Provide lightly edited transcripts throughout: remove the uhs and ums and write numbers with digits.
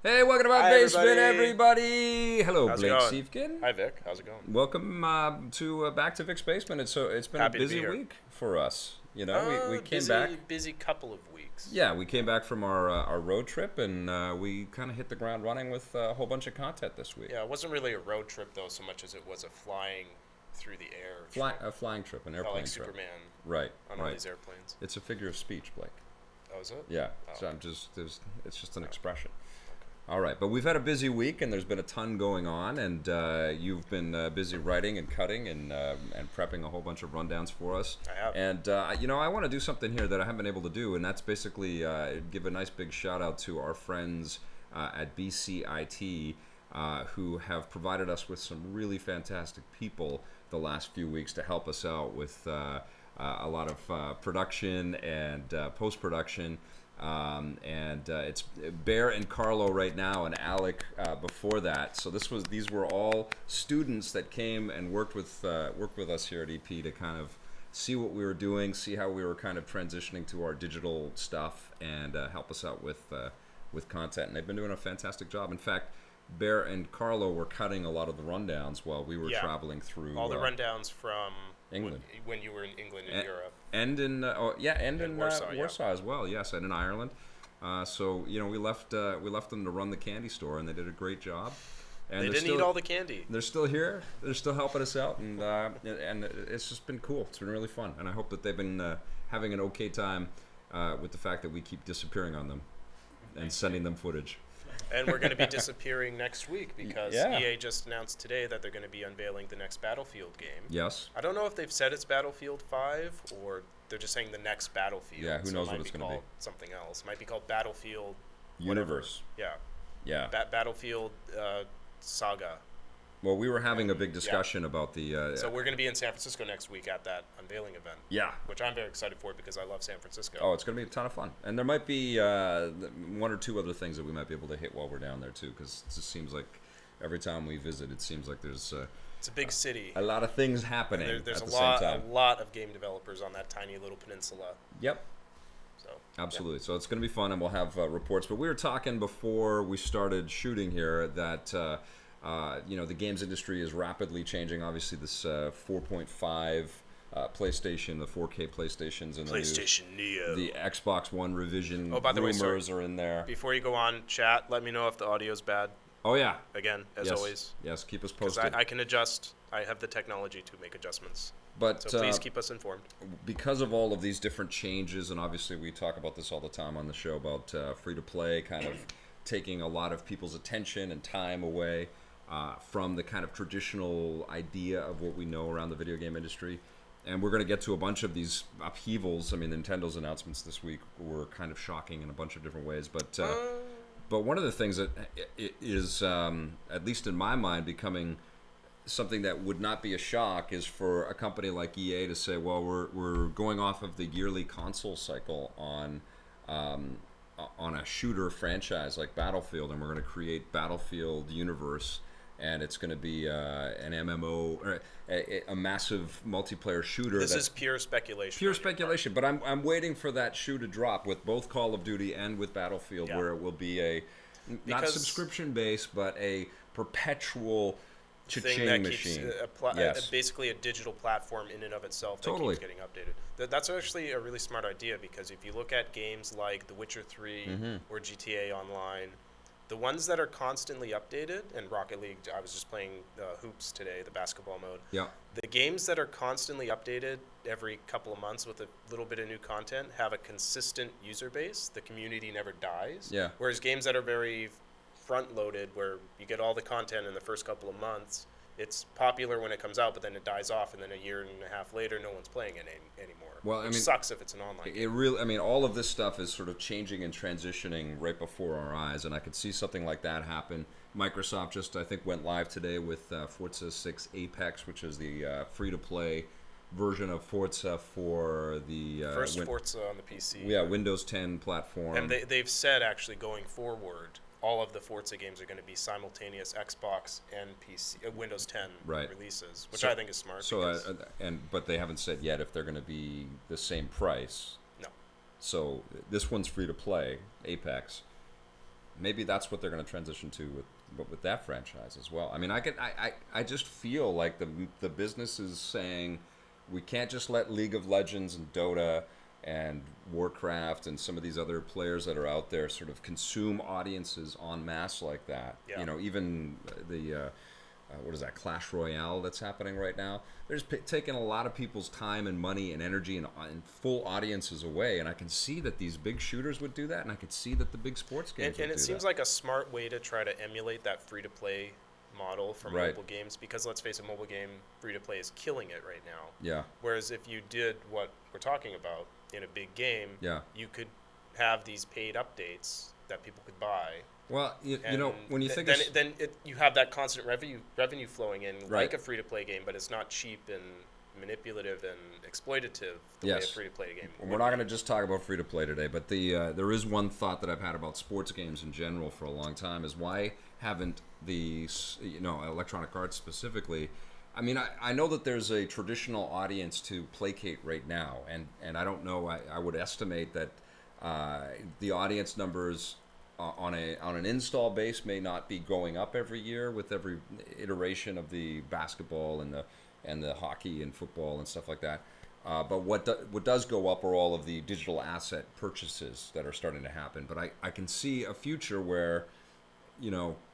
Hey, welcome to my Hi, basement, everybody. everybody. Hello, How's it Blake going? Siefkin. Hi, Vic. How's it going? Welcome to back to Vic's basement. It's been a Happy to be busy here. week for us. You know, we came Busy, back. busy couple of weeks. Yeah, we came back from our road trip, and we kind of hit the ground running with a whole bunch of content this week. Yeah, it wasn't really a road trip though, so much as it was a flying through the air trip. A flying trip, an Felt airplane like trip. Superman Right, on all right. these airplanes. It's a figure of speech, Blake. Oh, is it? Yeah, Oh, so okay. it's just an Oh, expression. okay. All right, but we've had a busy week, and there's been a ton going on, and you've been busy writing and cutting and prepping a whole bunch of rundowns for us. I have. And I want to do something here that I haven't been able to do, and that's basically give a nice big shout out to our friends at BCIT who have provided us with some really fantastic people the last few weeks to help us out with a lot of production and post production. And it's Bear and Carlo right now, and Alec before that. So these were all students that came and worked with us here at EP to kind of see what we were doing, see how we were kind of transitioning to our digital stuff, and help us out with content. And they've been doing a fantastic job. In fact, Bear and Carlo were cutting a lot of the rundowns while we were Yeah. traveling through All the rundowns from England. when you were in England and And, Europe. and in and in Warsaw, yeah. Warsaw as well. Yes, and in Ireland. So we left them to run the candy store, and they did a great job. And They they're didn't still, eat all the candy. They're still here. They're still helping us out, and it's just been cool. It's been really fun, and I hope that they've been having an okay time with the fact that we keep disappearing on them and sending them footage. And we're going to be disappearing next week because Yeah. EA just announced today that they're going to be unveiling the next Battlefield game. Yes. I don't know if they've said it's Battlefield 5 or they're just saying the next Battlefield. Yeah, who so knows it what might it's be gonna be. called something else. It might be called Battlefield Universe. Yeah, Yeah. Battlefield Saga. Well, we were having a big discussion about the. So we're going to be in San Francisco next week at that unveiling event. Yeah. Which I'm very excited for because I love San Francisco. Oh, it's going to be a ton of fun. And there might be one or two other things that we might be able to hit while we're down there, too, because it just seems like every time we visit, it seems like there's It's a big city. a lot of things happening There's at a the lot, same time. a lot of game developers on that tiny little peninsula. Yep, So absolutely. So it's going to be fun, and we'll have reports. But we were talking before we started shooting here that the games industry is rapidly changing. Obviously, this 4.5 PlayStation, the 4K PlayStations, and PlayStation Neo. the Xbox One revision Oh, by the way, rumors sir, are in there. Before you go on, chat, let me know if the audio's bad. Oh yeah, Again, as yes. always. Yes, keep us Because posted. I can adjust. I have the technology to make adjustments. But So please keep us informed. because of all of these different changes, and obviously we talk about this all the time on the show about free to play kind of taking a lot of people's attention and time away from the kind of traditional idea of what we know around the video game industry. And we're going to get to a bunch of these upheavals. I mean, Nintendo's announcements this week were kind of shocking in a bunch of different ways. But one of the things that is, at least in my mind, becoming something that would not be a shock is for a company like EA to say, well, we're going off of the yearly console cycle on a shooter franchise like Battlefield, and we're going to create Battlefield Universe, and it's going to be an MMO or a massive multiplayer shooter. This is pure speculation. Pure speculation, but I'm waiting for that shoe to drop with both Call of Duty and with Battlefield, Yeah. where it will be a not Because subscription based, but a perpetual thing that machine. keeps Yes. basically a digital platform in and of itself that Totally. keeps getting updated. That's actually a really smart idea because if you look at games like The Witcher 3 Mm-hmm. or GTA Online, the ones that are constantly updated, and Rocket League, I was just playing Hoops today, the basketball mode. Yeah. The games that are constantly updated every couple of months with a little bit of new content have a consistent user base. The community never dies. Yeah. Whereas games that are very front-loaded, where you get all the content in the first couple of months, it's popular when it comes out, but then it dies off, and then a year and a half later, no one's playing it anymore. Well, I which mean, sucks if it's an online game. It really, I mean, all of this stuff is sort of changing and transitioning right before our eyes, and I could see something like that happen. Microsoft just, I think, went live today with Forza 6 Apex, which is the free-to-play version of Forza for the First Forza on the PC. Windows 10 platform. And they've said, actually, going forward, all of the Forza games are going to be simultaneous Xbox and PC, Windows 10 Right. releases, which So- I think is smart. So, because, but they haven't said yet if they're going to be the same price. no. So this one's free to play, Apex, maybe that's what they're going to transition to with that franchise as well. I mean, I just feel like the business is saying we can't just let League of Legends and Dota and Warcraft and some of these other players that are out there sort of consume audiences en masse like that. Yeah. You know, even the what is that, Clash Royale that's happening right now? They're just taking a lot of people's time and money and energy and full audiences away. And I can see that these big shooters would do that, and I could see that the big sports games would do that. And it seems like a smart way to try to emulate that free-to-play model for mobile games, because let's face it, mobile game free-to-play is killing it right now. Yeah. Whereas if you did what we're talking about in a big game, you could have these paid updates that people could buy. Well, you know, when you think you have that constant revenue flowing in, like a free-to-play game, but it's not cheap and manipulative and exploitative the way a free-to-play game We're not going to just talk about free-to-play today, but there is one thought that I've had about sports games in general for a long time, is why haven't the, Electronic Arts specifically, I mean, I know that there's a traditional audience to placate right now, and I don't know, I would estimate that the audience numbers on an install base may not be going up every year with every iteration of the basketball and the hockey and football and stuff like that. But what does go up are all of the digital asset purchases that are starting to happen. But I can see a future where,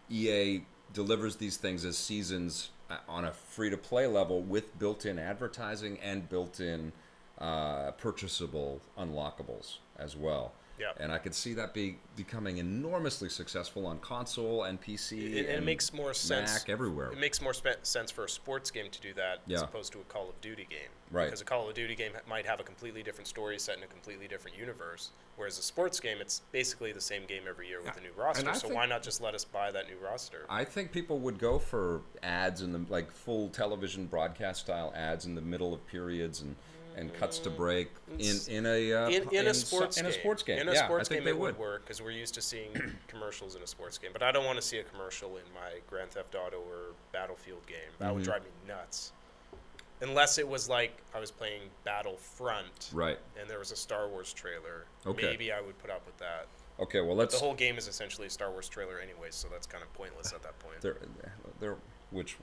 EA delivers these things as seasons on a free-to-play level with built-in advertising and built-in purchasable unlockables as well. Yeah. And I could see that becoming enormously successful on console and PC it makes more sense, Mac, everywhere. It makes more sense for a sports game to do that as opposed to a Call of Duty game. Right. Because a Call of Duty game might have a completely different story set in a completely different universe, whereas a sports game, it's basically the same game every year with a new roster. So why not just let us buy that new roster? I think people would go for ads in the full television broadcast style ads in the middle of periods and cuts to break in a sports game. In a sports game, it would work because we're used to seeing commercials in a sports game. But I don't want to see a commercial in my Grand Theft Auto or Battlefield game. That would drive me nuts. Unless it was like I was playing Battlefront, right? And there was a Star Wars trailer. Okay. Maybe I would put up with that. Okay, well, the whole game is essentially a Star Wars trailer anyway, so that's kind of pointless at that point. Which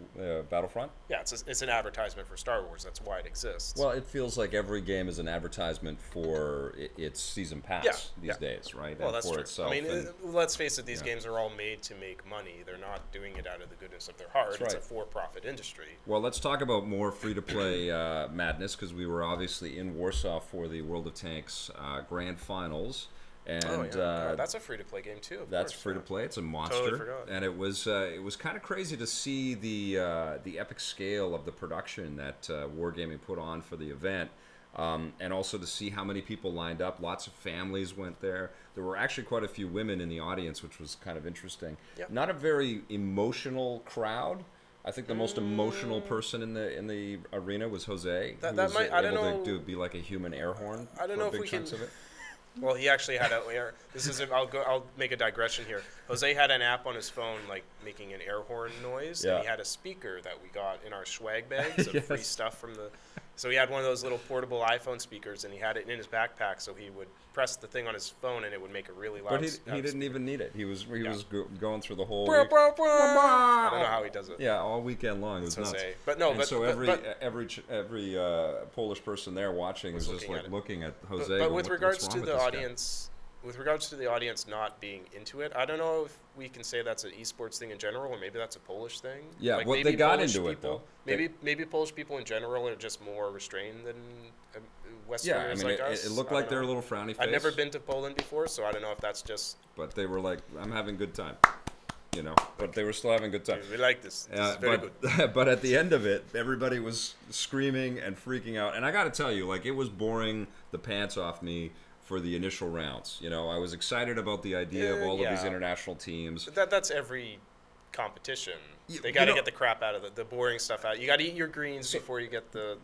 Battlefront? Yeah, it's an advertisement for Star Wars. That's why it exists. Well, it feels like every game is an advertisement for its season pass these days, right? Well, that's true. Itself. I mean, let's face it; these games are all made to make money. They're not doing it out of the goodness of their heart. It's a for-profit industry. Well, let's talk about more free-to-play madness, because we were obviously in Warsaw for the World of Tanks Grand Finals. And that's a free-to-play game too. That's free-to-play. It's a monster, totally forgot. And it was kind of crazy to see the epic scale of the production that Wargaming put on for the event, and also to see how many people lined up. Lots of families went there. There were actually quite a few women in the audience, which was kind of interesting. Yep. Not a very emotional crowd. I think the most emotional person in the arena was Jose. Who was able to be like a human air horn. I don't know if we can. Of it. Well, he actually had I'll make a digression here. Jose had an app on his phone, like making an air horn noise, and he had a speaker that we got in our swag bags of free stuff from the. So he had one of those little portable iPhone speakers, and he had it in his backpack, so he would press the thing on his phone, and it would make a really loud. But he didn't even need it. He was going through the whole. I don't know how he does it. Yeah, all weekend long. It was nuts. Every Polish person there watching was just like looking at Jose. But with regards to the audience. With regards to the audience not being into it, I don't know if we can say that's an esports thing in general, or maybe that's a Polish thing. Yeah, well, they got into it though. Maybe Polish people in general are just more restrained than Westerners like us. It looked like they're a little frowny face. I've never been to Poland before, so I don't know if that's just. But they were like, "I'm having a good time," But they were still having a good time. We like this. This is very good. But at the end of it, everybody was screaming and freaking out, and I got to tell you, it was boring the pants off me. For the initial rounds, I was excited about the idea of all of these international teams. That's every competition. They got to get the crap out of the boring stuff out. You got to eat your greens before you get the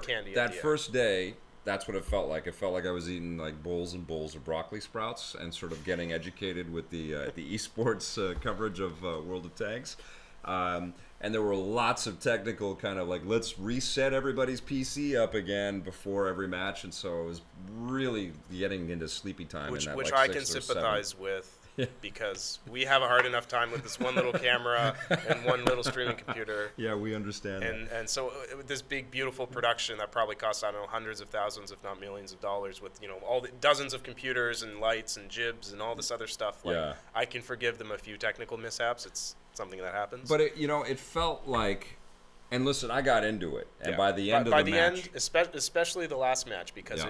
candy. That first day, that's what it felt like. It felt like I was eating bowls and bowls of broccoli sprouts and sort of getting educated with the esports coverage of World of Tanks. And there were lots of technical kind of let's reset everybody's PC up again before every match, and so it was really getting into sleepy time. Which I can sympathize with. because we have a hard enough time with this one little camera and one little streaming computer. Yeah, we understand. And so this big, beautiful production that probably costs, I don't know, hundreds of thousands, if not millions of dollars, with all the dozens of computers and lights and jibs and all this other stuff. Like, I can forgive them a few technical mishaps. It's something that happens. But it felt like. And listen, I got into it, and by the end of the match, especially the last match, because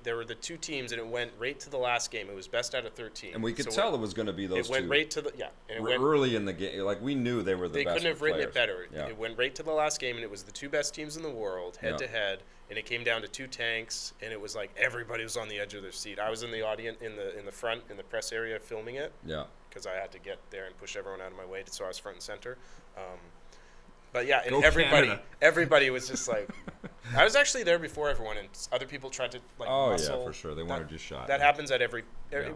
there were the two teams, and it went right to the last game. It was best out of 13, and we could tell it was going to be those two. It went right to the and it went early in the game. Like we knew they were the best. They couldn't have written it better. Yeah. It went right to the last game, and it was the two best teams in the world, head to head, and it came down to two tanks, and it was like everybody was on the edge of their seat. I was in the audience, in the front, in the press area, filming it. Yeah. Because I had to get there and push everyone out of my way, so I was front and center. But yeah, and everybody was just like, I was actually there before everyone, and other people tried to like muscle. Yeah, for sure, they wanted your shot. That happens at every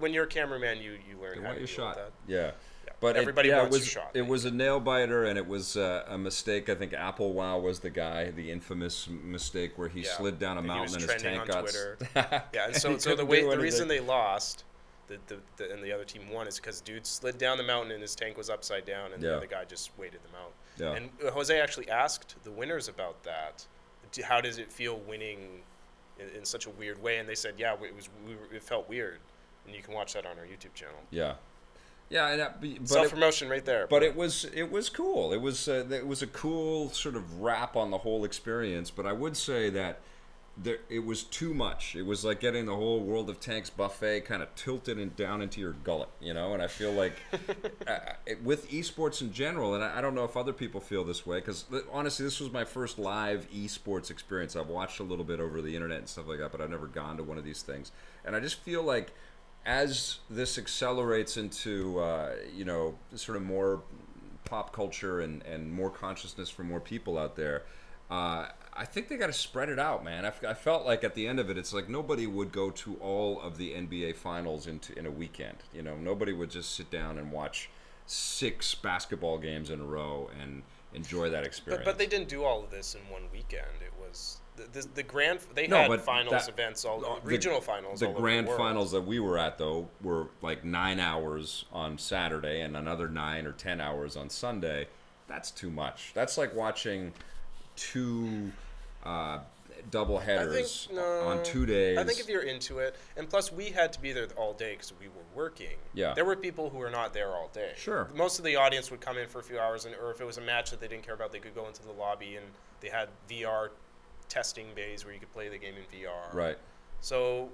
when you're a cameraman, you learn how to your deal shot. with that. Yeah. But everybody wants your shot. It was a nail biter, and it was a mistake. I think Apple Wow was the guy, the infamous mistake where he slid down a mountain and his tank got. Yeah, and so the reason they lost. And the other team won is because dude slid down the mountain and his tank was upside down, and the other guy just waited them out. Yeah. And Jose actually asked the winners about that. How does it feel winning in such a weird way? And they said, it felt weird, and you can watch that on our YouTube channel. Yeah. Yeah, and self-promotion right there. But it was cool. It was a cool sort of wrap on the whole experience. But I would say that. It was too much. It was like getting the whole World of Tanks buffet kind of tilted and down into your gullet, And I feel like with esports in general, and I don't know if other people feel this way, because honestly, this was my first live esports experience. I've watched a little bit over the internet and stuff like that, but I've never gone to one of these things. And I just feel like as this accelerates into, sort of more pop culture and more consciousness for more people out there, I think they got to spread it out, man. I felt like at the end of it, it's like nobody would go to all of the NBA finals in a weekend. Nobody would just sit down and watch 6 basketball games in a row and enjoy that experience. But they didn't do all of this in one weekend. It was the grand. They had finals events, regional finals. The grand finals that we were at, though, were like 9 hours on Saturday and another 9 or 10 hours on Sunday. That's too much. That's like watching 2 double headers on 2 days. I think if you're into it, and plus we had to be there all day because we were working. Yeah. There were people who were not there all day. Sure. Most of the audience would come in for a few hours, or if it was a match that they didn't care about, they could go into the lobby, and they had VR testing bays where you could play the game in VR. Right. So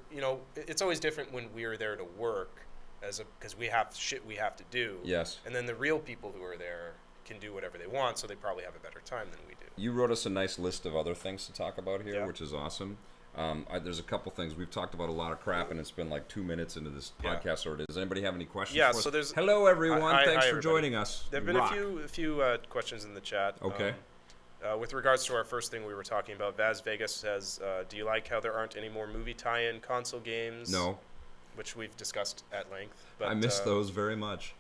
it's always different when we're there to work, because we have shit we have to do. Yes. And then the real people who are there can do whatever they want, so they probably have a better time than we do. You wrote us a nice list of other things to talk about here, which is awesome. There's a couple things. We've talked about a lot of crap, and it's been like 2 minutes into this podcast already. Does anybody have any questions for us? So there's... Hello, everyone. Thanks for joining us. There have been a few questions in the chat. Okay. With regards to our first thing we were talking about, Vaz Vegas says, do you like how there aren't any more movie tie-in console games? No. Which we've discussed at length. But, I miss those very much.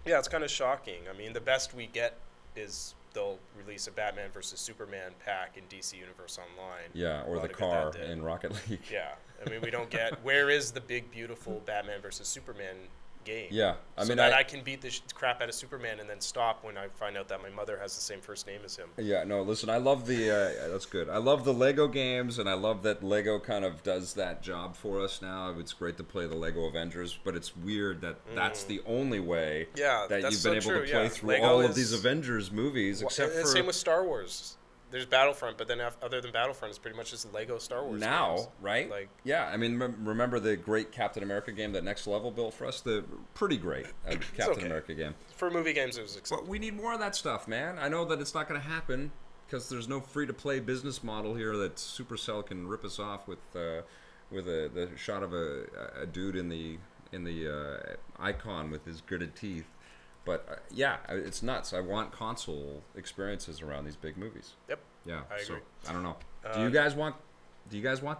Yeah, it's kind of shocking. I mean, the best we get is they'll release a Batman versus Superman pack in DC Universe Online. Yeah, or the car in Rocket League. Yeah, I mean, we don't get where is the big, beautiful Batman versus Superman game? Yeah, I can beat the crap out of Superman and then stop when I find out that my mother has the same first name as him. Yeah, no, listen, I love the that's good. I love the Lego games, and I love that Lego kind of does that job for us now. It's great to play the Lego Avengers, but it's weird that that's the only way that you've been able to play through Lego all of these Avengers movies, except for... Same with Star Wars. There's Battlefront, but then other than Battlefront, it's pretty much just Lego Star Wars now, games. Right? Like, yeah, I mean, remember the great Captain America game that Next Level built for us? The pretty great Captain America game. For movie games, it was acceptable. But we need more of that stuff, man. I know that it's not going to happen because there's no free-to-play business model here that Supercell can rip us off with the shot of a dude in the icon with his gritted teeth. But it's nuts. I want console experiences around these big movies. Yep. Yeah. I agree. I don't know. Do you guys want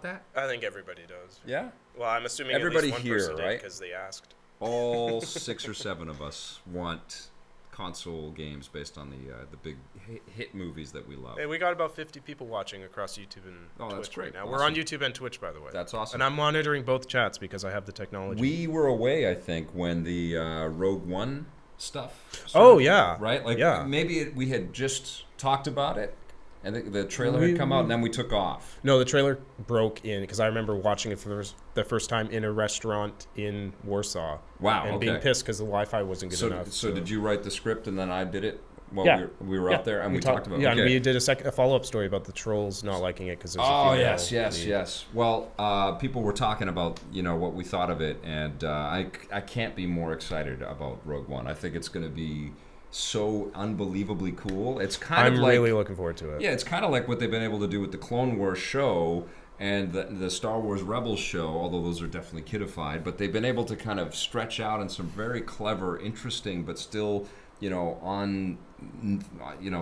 that? I think everybody does. Yeah. Well, I'm assuming everybody at least one here, person did right? Because they asked. All 6 or 7 of us want console games based on the big hit movies that we love. Hey, we got about 50 people watching across YouTube and Twitch that's great. right now. Awesome. We're on YouTube and Twitch, by the way. That's awesome. And I'm monitoring both chats because I have the technology. We were away, I think, when the Rogue One stuff yeah. Right? Like, yeah. maybe we had just talked about it, and the trailer had come out, and then we took off. No, the trailer broke in, because I remember watching it for the first time in a restaurant in Warsaw. Wow, and being pissed because the Wi-Fi wasn't good enough. So did you write the script, and then I did it while we were out there, and we talked about it? Yeah, and we did a follow-up story about the trolls not liking it because there's a female lead. Yes. Well, people were talking about, what we thought of it, and I can't be more excited about Rogue One. I think it's going to be so unbelievably cool. It's kind of like, I'm really looking forward to it. Yeah, it's kind of like what they've been able to do with the Clone Wars show and the Star Wars Rebels show, although those are definitely kidified, but they've been able to kind of stretch out in some very clever, interesting, but still, on,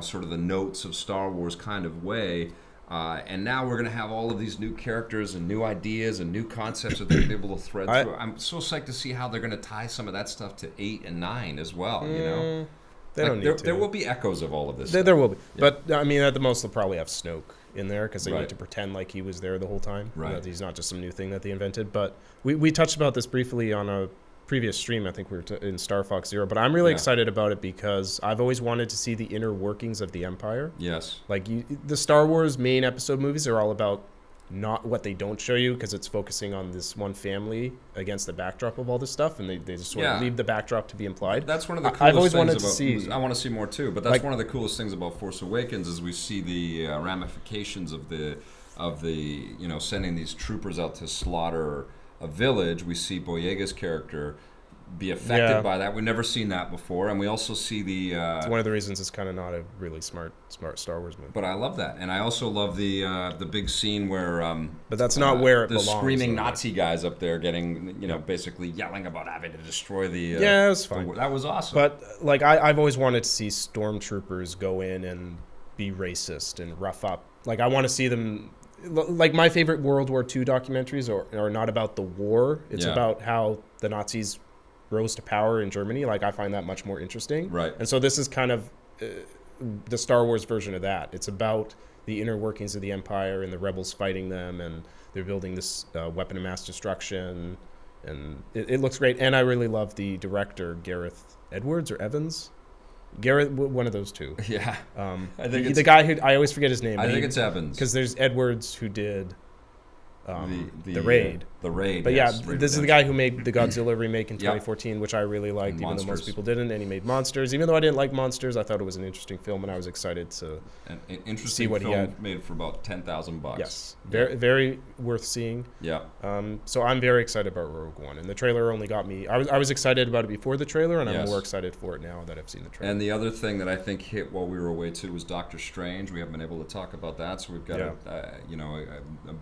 sort of the notes of Star Wars kind of way. And now we're going to have all of these new characters and new ideas and new concepts that they're going to be able to thread through. I'm so psyched to see how they're going to tie some of that stuff to 8 and 9 as well, They don't need to. There will be echoes of all of this. There will be. Yeah. But, I mean, at the most, they'll probably have Snoke in there because they need to pretend like he was there the whole time. Right. That he's not just some new thing that they invented. But we touched about this briefly on a previous stream. I think we were in Star Fox Zero. But I'm really excited about it because I've always wanted to see the inner workings of the Empire. Yes. Like, the Star Wars main episode movies are all about not what they don't show you because it's focusing on this one family against the backdrop of all this stuff, and they just sort of leave the backdrop to be implied. That's one of the coolest I've always things wanted about, to see. I want to see more too, but that's one of the coolest things about Force Awakens is we see the ramifications of the sending these troopers out to slaughter a village. We see Boyega's character be affected by that. We've never seen that before, and we also see the. It's one of the reasons it's kind of not a really smart Star Wars movie. But I love that, and I also love the big scene where. But that's not where it belongs. The screaming Nazi guys up there getting, basically yelling about having to destroy the. Yeah, it was fine. That was awesome. But like I've always wanted to see stormtroopers go in and be racist and rough up. Like I want to see them. Like my favorite World War II documentaries are not about the war. It's about how the Nazis rose to power in Germany. Like I find that much more interesting. Right. And so this is kind of the Star Wars version of that. It's about the inner workings of the Empire and the rebels fighting them, and they're building this weapon of mass destruction, and it looks great. And I really love the director, Gareth Edwards or Evans. Gareth, one of those two. Yeah. I think the guy who I always forget his name. I think it's Evans because there's Edwards who did the Raid. The Raid. But yes, this is the guy who made the Godzilla remake in 2014, which I really liked, even though most people didn't. And he made Monsters. Even though I didn't like Monsters, I thought it was an interesting film, and I was excited to see what he had. Made for about $10,000. Yes, very worth seeing. Yeah. So I'm very excited about Rogue One, and the trailer only got me. I was excited about it before the trailer, and I'm more excited for it now that I've seen the trailer. And the other thing that I think hit while we were away too was Doctor Strange. We haven't been able to talk about that, so we've got a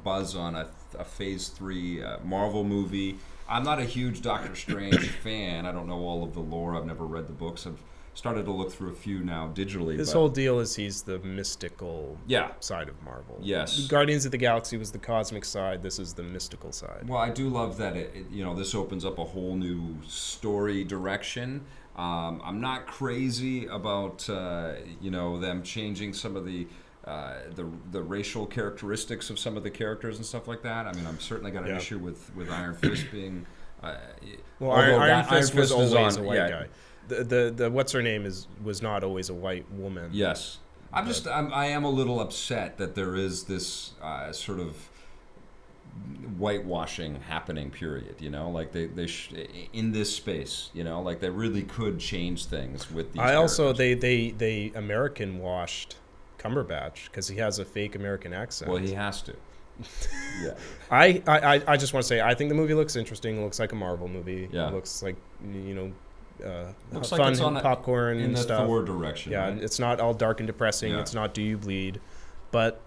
buzz on a Phase 3 Marvel movie. I'm not a huge Doctor Strange fan. I don't know all of the lore. I've never read the books. I've started to look through a few now digitally. His whole deal is he's the mystical side of Marvel. Yes. Guardians of the Galaxy was the cosmic side. This is the mystical side. Well, I do love that this opens up a whole new story direction. I'm not crazy about them changing some of the racial characteristics of some of the characters and stuff like that. I mean, I've certainly got an issue with Iron Fist being. Iron Fist was always a white guy. The what's her name was not always a white woman. Yes, I am a little upset that there is this sort of whitewashing happening. Period. Like they in this space. Like they really could change things with these. They American washed Cumberbatch because he has a fake American accent. Well, he has to. Yeah. I just want to say I think the movie looks interesting. It looks like a Marvel movie. Yeah. It looks like looks fun like it's on popcorn in and the stuff. Thor direction. Yeah, right? It's not all dark and depressing. Yeah. It's not Do You Bleed, but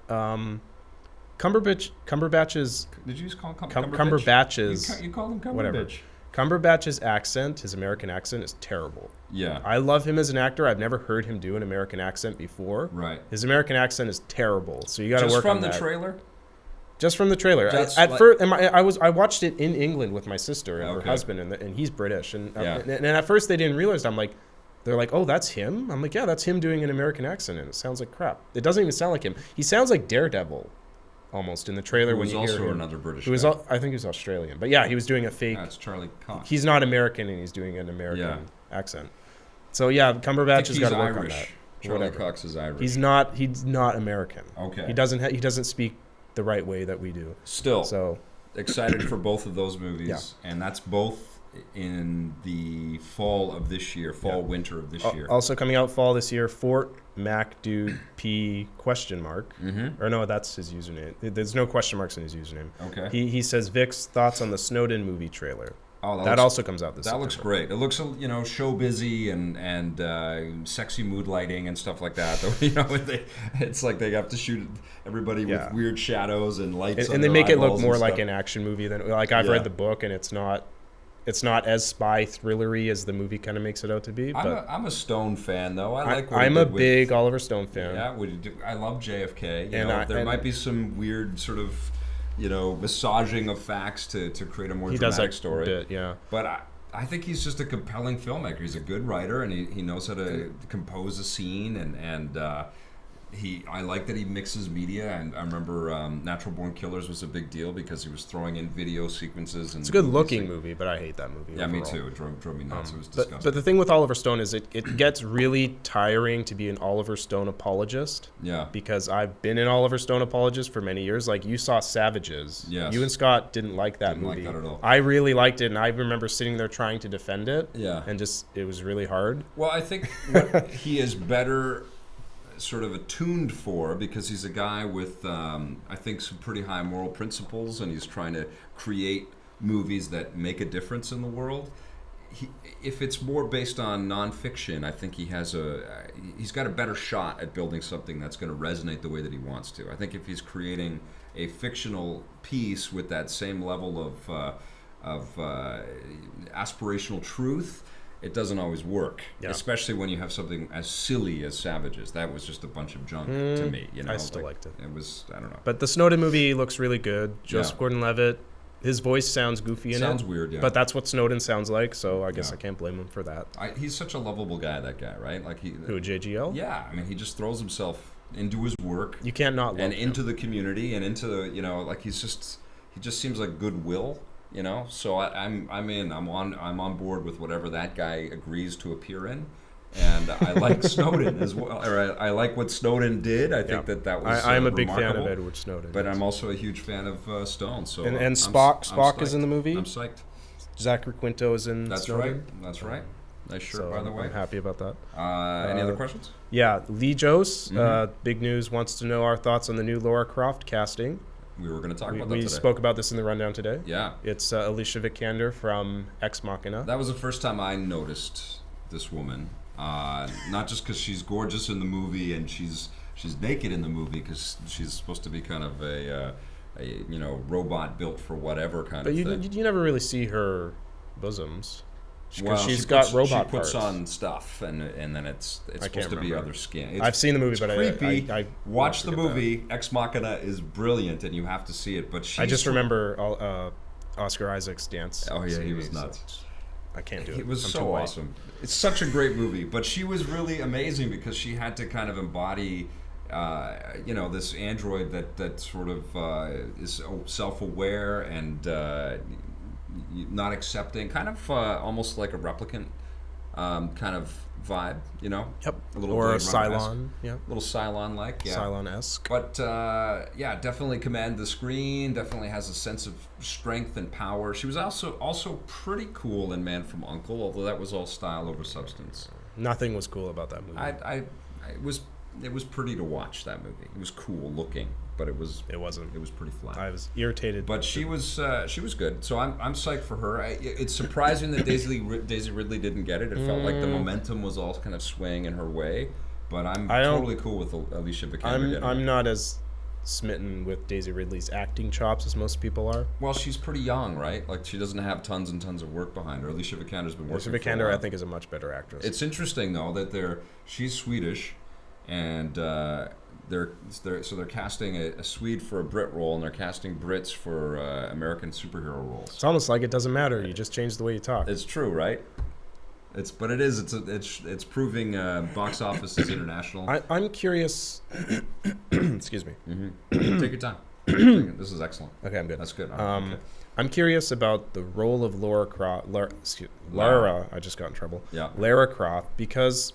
Cumberbatch's. Did you just call him Cumberbatch's? You call him Cumberbatch. Whatever. Cumberbatch's accent, his American accent, is terrible. Yeah. I love him as an actor. I've never heard him do an American accent before. Right. His American accent is terrible. So you got to work on that. Just from the trailer? Just from the trailer. I watched it in England with my sister and her husband, and he's British. And at first they didn't realize. I'm like, they're like, oh, that's him? I'm like, yeah, that's him doing an American accent, and it sounds like crap. It doesn't even sound like him. He sounds like Daredevil, almost, in the trailer when you hear him. Who was also another British guy. I think he was Australian. But yeah, he was doing a fake... That's Charlie Cox. He's not American, and he's doing an American accent. So yeah, Cumberbatch has got to work on that. Charlie Cox is Irish. He's not American. Okay. He doesn't speak the right way that we do. Still. So excited for both of those movies. Yeah. And that's both in the fall of this year, winter of this year. Also coming out fall this year, Fort MacDude P ? Or no, that's his username. There's no question marks in his username. Okay. He says Vic's thoughts on the Snowden movie trailer. Oh, that also comes out this That September. looks great. It looks, show busy and sexy mood lighting and stuff like that. It's like they have to shoot everybody with weird shadows and lights. And they make it look more like an action movie than I've read the book, and it's not as spy thrillery as the movie kind of makes it out to be. But I'm a Stone fan though. I'm a big Oliver Stone fan. Yeah, I love JFK. There might be some weird sort of massaging of facts to create a more dramatic story. Bit, yeah. But I think he's just a compelling filmmaker. He's a good writer, and he knows how to compose a scene, and I like that he mixes media. And I remember Natural Born Killers was a big deal because he was throwing in video sequences. And it's a good looking movie, but I hate that movie. Yeah, overall. me too. It drove me nuts. It was disgusting. But the thing with Oliver Stone is it gets really tiring to be an Oliver Stone apologist. Yeah. Because I've been an Oliver Stone apologist for many years. Like, you saw Savages. Yes. You and Scott didn't like that movie. Didn't like that at all. I really liked it, and I remember sitting there trying to defend it. Yeah. And it was really hard. Well, I think what he is better sort of attuned for, because he's a guy with I think some pretty high moral principles, and he's trying to create movies that make a difference in the world. If it's more based on nonfiction, I think he's got a better shot at building something that's going to resonate the way that he wants to. I think if he's creating a fictional piece with that same level of aspirational truth, it doesn't always work, especially when you have something as silly as Savages. That was just a bunch of junk to me. I still liked it. It was, I don't know. But the Snowden movie looks really good. Joseph Gordon-Levitt, his voice sounds goofy in it. Sounds weird, yeah. But that's what Snowden sounds like, so I guess I can't blame him for that. He's such a lovable guy, that guy, right? Like Who, JGL? Yeah, I mean, he just throws himself into his work. You can't not love him. Into the community and into the, he just seems like goodwill. So I'm in. I'm on board with whatever that guy agrees to appear in, and I like Snowden as well. Or I like what Snowden did. I think that was. I'm a big fan of Edward Snowden, but I'm also a huge fan of Stone. So and Spock is in the movie. I'm psyched. Zachary Quinto is in. That's Snowden. right. That's right. Nice shirt, by the way. I'm happy about that. Any other questions? Yeah, Lee Jose, big news, wants to know our thoughts on the new Lara Croft casting. We were going to talk about that today. We spoke about this in the rundown today. Yeah. It's Alicia Vikander from Ex Machina. That was the first time I noticed this woman. Not just because she's gorgeous in the movie and she's naked in the movie, because she's supposed to be kind of a robot built for whatever kind of thing. But you never really see her bosoms. Because she's got robot parts. She puts on stuff, and then it's supposed to be other skin. I've seen the movie, but creepy. I watch the movie. Ex Machina is brilliant, and you have to see it. But I just remember Oscar Isaac's dance. Oh yeah, he was nuts. I can't do it. It was so awesome. It's such a great movie, but she was really amazing because she had to kind of embody, this android that sort of is self-aware and not accepting, kind of almost like a replicant kind of vibe, Yep. A little or a Cylon, yeah. A little Cylon-like, yeah. Cylon-esque. But definitely command the screen. Definitely has a sense of strength and power. She was also pretty cool in Man from U.N.C.L.E., although that was all style over substance. Nothing was cool about that movie. It was pretty to watch, that movie. It was cool looking, but it wasn't. It was pretty flat. I was irritated. But she was good. So I'm psyched for her. It's surprising that Daisy Ridley didn't get it. It felt like the momentum was all kind of swaying in her way. But I'm totally cool with Alicia Vikander. I'm not as smitten with Daisy Ridley's acting chops as most people are. Well, she's pretty young, right? Like, she doesn't have tons and tons of work behind her. Alicia Vikander's been working. Alicia Vikander, I think, is a much better actress. It's interesting though that she's Swedish, and they're casting a Swede for a Brit role, and they're casting Brits for American superhero roles. It's almost like it doesn't matter. You just change the way you talk. It's true, right? But it is. It's proving box office is international. I'm curious. Excuse me. Mm-hmm. Take your time. This is excellent. Okay, I'm good. That's good. Okay. I'm curious about the role of Lara. I just got in trouble. Yeah. Lara Croft, because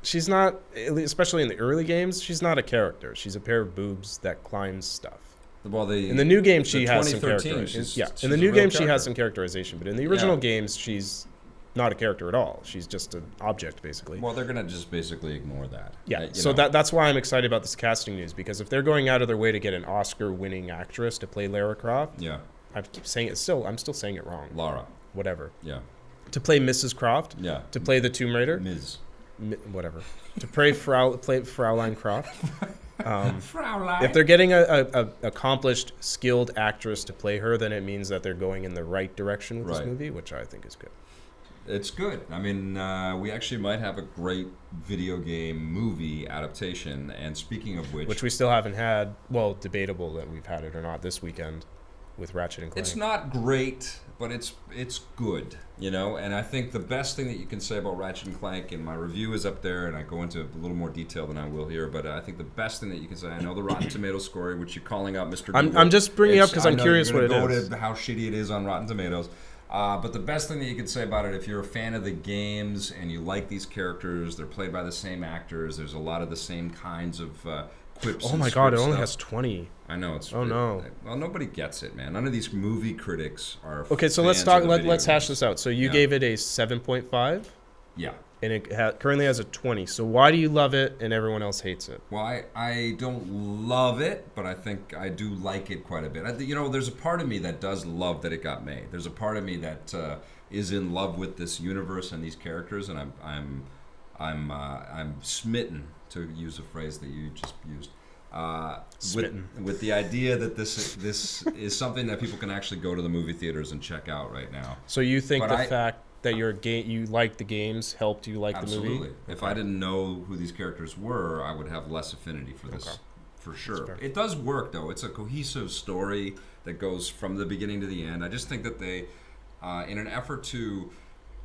she's not, especially in the early games, she's not a character. She's a pair of boobs that climbs stuff. Well, in the new game, she has some characterization. in the new game, she has some characterization, but in the original games, she's not a character at all. She's just an object, basically. Well, they're gonna just basically ignore that. Yeah. So that's why I'm excited about this casting news, because if they're going out of their way to get an Oscar-winning actress to play Lara Croft, I keep saying it. I'm still saying it wrong. Lara. Whatever. Yeah. To play Mrs. Croft. Yeah. To play the Tomb Raider. Ms. Whatever. To play Fraulein Croft. Fraulein. If they're getting a accomplished, skilled actress to play her, then it means that they're going in the right direction with this movie, which I think is good. It's good. I mean, we actually might have a great video game movie adaptation. And speaking of which we still haven't had. Well, debatable that we've had it or not this weekend with Ratchet and Clank. It's not great, but it's good, And I think the best thing that you can say about Ratchet and Clank, and my review is up there, and I go into a little more detail than I will here. But I think the best thing that you can say, I know the Rotten Tomatoes score, which you're calling out, Mr. Google. I'm just bringing it up because I'm curious what it is. To how shitty it is on Rotten Tomatoes. But the best thing that you can say about it, if you're a fan of the games and you like these characters, they're played by the same actors. There's a lot of the same kinds of quips. Oh my God! It only has 20. I know it's. Oh no! Well, nobody gets it, man. None of these movie critics are. Okay, so let's talk. Let's hash this out. So you gave it a 7.5. Yeah. And it currently has a 20. So why do you love it and everyone else hates it? Well, I don't love it, but I think I do like it quite a bit. There's a part of me that does love that it got made. There's a part of me that is in love with this universe and these characters, and I'm smitten, to use a phrase that you just used. With the idea that this is something that people can actually go to the movie theaters and check out right now. So you think fact that you like the games helped you like the movie? Absolutely. If I didn't know who these characters were, I would have less affinity for this, for sure. It does work, though. It's a cohesive story that goes from the beginning to the end. I just think that they, in an effort to,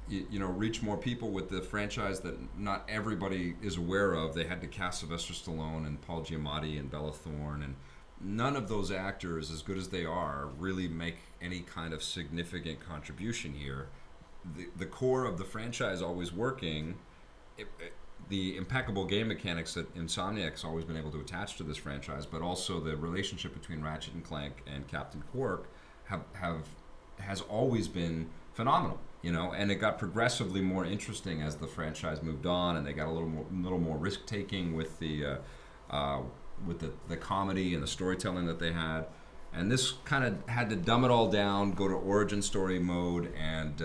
reach more people with the franchise that not everybody is aware of, they had to cast Sylvester Stallone and Paul Giamatti and Bella Thorne, and none of those actors, as good as they are, really make any kind of significant contribution here. The core of the franchise always working, the impeccable game mechanics that Insomniac's always been able to attach to this franchise, but also the relationship between Ratchet and Clank and Captain Quark has always been phenomenal, and it got progressively more interesting as the franchise moved on, and they got a little more risk taking with the comedy and the storytelling that they had. And this kind of had to dumb it all down, go to origin story mode, and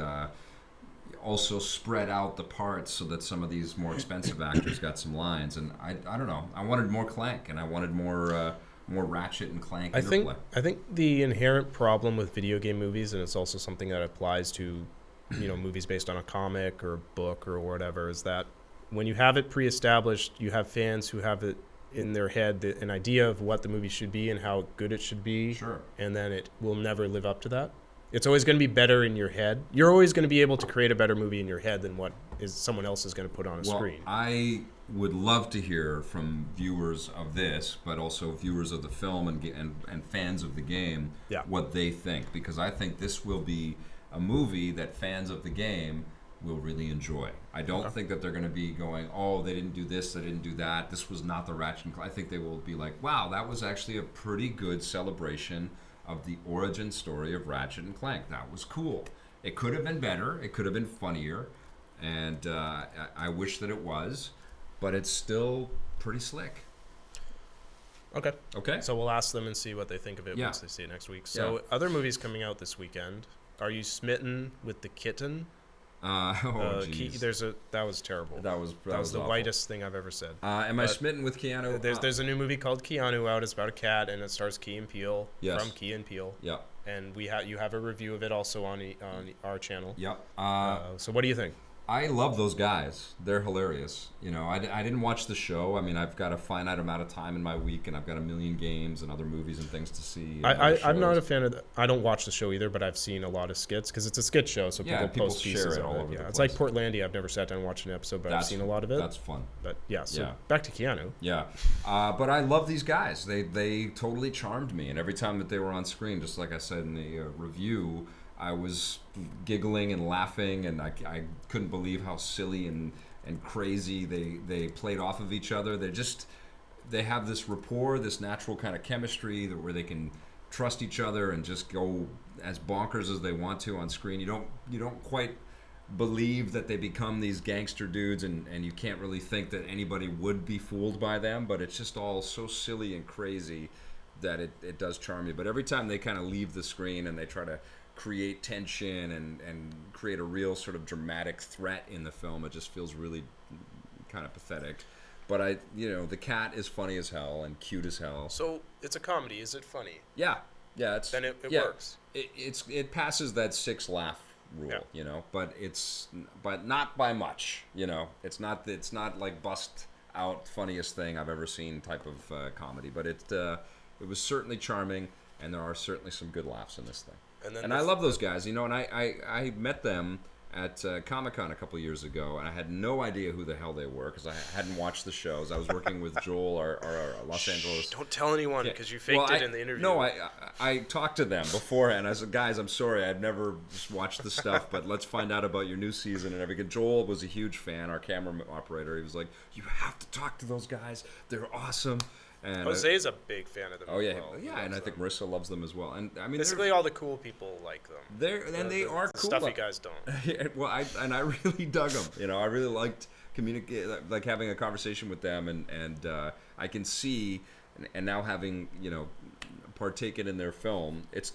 also spread out the parts so that some of these more expensive actors got some lines. And I don't know. I wanted more Clank, and I wanted more Ratchet and Clank interplay. I think the inherent problem with video game movies, and it's also something that applies to movies based on a comic or book or whatever, is that when you have it pre-established, you have fans who have it in their head, an idea of what the movie should be and how good it should be. Sure. And then it will never live up to that. It's always going to be better in your head. You're always going to be able to create a better movie in your head than what someone else is going to put on a screen. I would love to hear from viewers of this, but also viewers of the film and fans of the game, what they think, because I think this will be a movie that fans of the game will really enjoy. I don't think that they're going to be going, oh, they didn't do this, they didn't do that, this was not the Ratchet and Clank. I think they will be like, wow, that was actually a pretty good celebration of the origin story of Ratchet and Clank. That was cool. It could have been better, it could have been funnier, and I wish that it was, but it's still pretty slick. Okay. Okay. So we'll ask them and see what they think of it once they see it next week. So other movies coming out this weekend. Are you smitten with The Kitten? That was terrible. That was the awful. Whitest thing I've ever said. Am I smitten with Keanu? There's a new movie called Keanu out. It's about a cat, and it stars Key and Peele from Key and Peele. Yeah. And you have a review of it also on our channel. Yeah. So what do you think? I love those guys. They're hilarious. I didn't watch the show. I mean, I've got a finite amount of time in my week, and I've got a million games and other movies and things to see. I'm not a fan of. I don't watch the show either, but I've seen a lot of skits because it's a skit show, so Yeah, people post share pieces it of all it. over the It's place. like Portlandia. I've never sat down and watched an episode, but I've seen a lot of it. That's fun. But yeah, so Yeah. back to Keanu. Yeah, but I love these guys. They totally charmed me, and every time that they were on screen, just like I said in the review, I was giggling and laughing, and I couldn't believe how silly and crazy they played off of each other. They have this rapport, this natural kind of chemistry where they can trust each other and just go as bonkers as they want to on screen. You don't quite believe that they become these gangster dudes, and you can't really think that anybody would be fooled by them, but it's just all so silly and crazy that it does charm you. But every time they kind of leave the screen and they try to create tension and create a real sort of dramatic threat in the film, it just feels really kind of pathetic. But the cat is funny as hell and cute as hell. So it's a comedy. Is it funny? Yeah, it's Then it yeah, works. It passes that 6 laugh rule, Yeah. but not by much. It's not like bust out funniest thing I've ever seen type of comedy, but it was certainly charming, and there are certainly some good laughs in this thing. And I love those guys, and I met them at Comic-Con a couple years ago, and I had no idea who the hell they were because I hadn't watched the shows. I was working with Joel, our Los Angeles. Don't tell anyone because you faked it in the interview. No, I talked to them beforehand. I said, guys, I'm sorry, I'd never watched the stuff, but let's find out about your new season and everything. Joel was a huge fan, our camera operator. He was like, you have to talk to those guys. They're awesome. And Jose's a big fan of them. Oh yeah, as well. yeah, and I think Marissa loves them as well. And I mean, basically all the cool people like them. They are the cool. Stuff you guys don't. Well, I really dug them. I really liked like having a conversation with them, and I can see, and now having partaken in their film, it's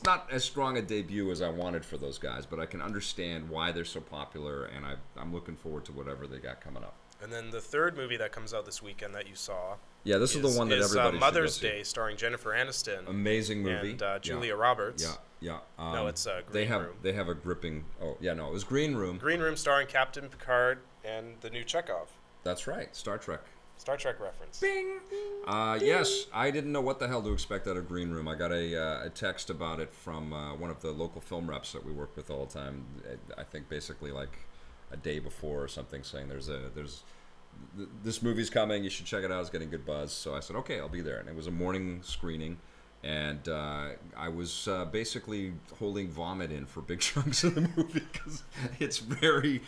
not as strong a debut as I wanted for those guys, but I can understand why they're so popular, and I'm looking forward to whatever they got coming up. And then the third movie that comes out this weekend that you saw. Yeah, this is the one that everybody Mother's should go see. Day, starring Jennifer Aniston. Amazing movie. And Julia Roberts. Yeah. No, it's Green Room. They have a gripping. Oh yeah, no, it was Green Room. Green Room starring Captain Picard and the new Chekhov. That's right, Star Trek. Star Trek reference. Bing. Yes, I didn't know what the hell to expect out of Green Room. I got a text about it from one of the local film reps that we work with all the time. I think basically like a day before or something, saying this movie's coming, you should check it out, it's getting good buzz. So I said, okay, I'll be there. And it was a morning screening, and I was basically holding vomit in for big chunks of the movie because it's very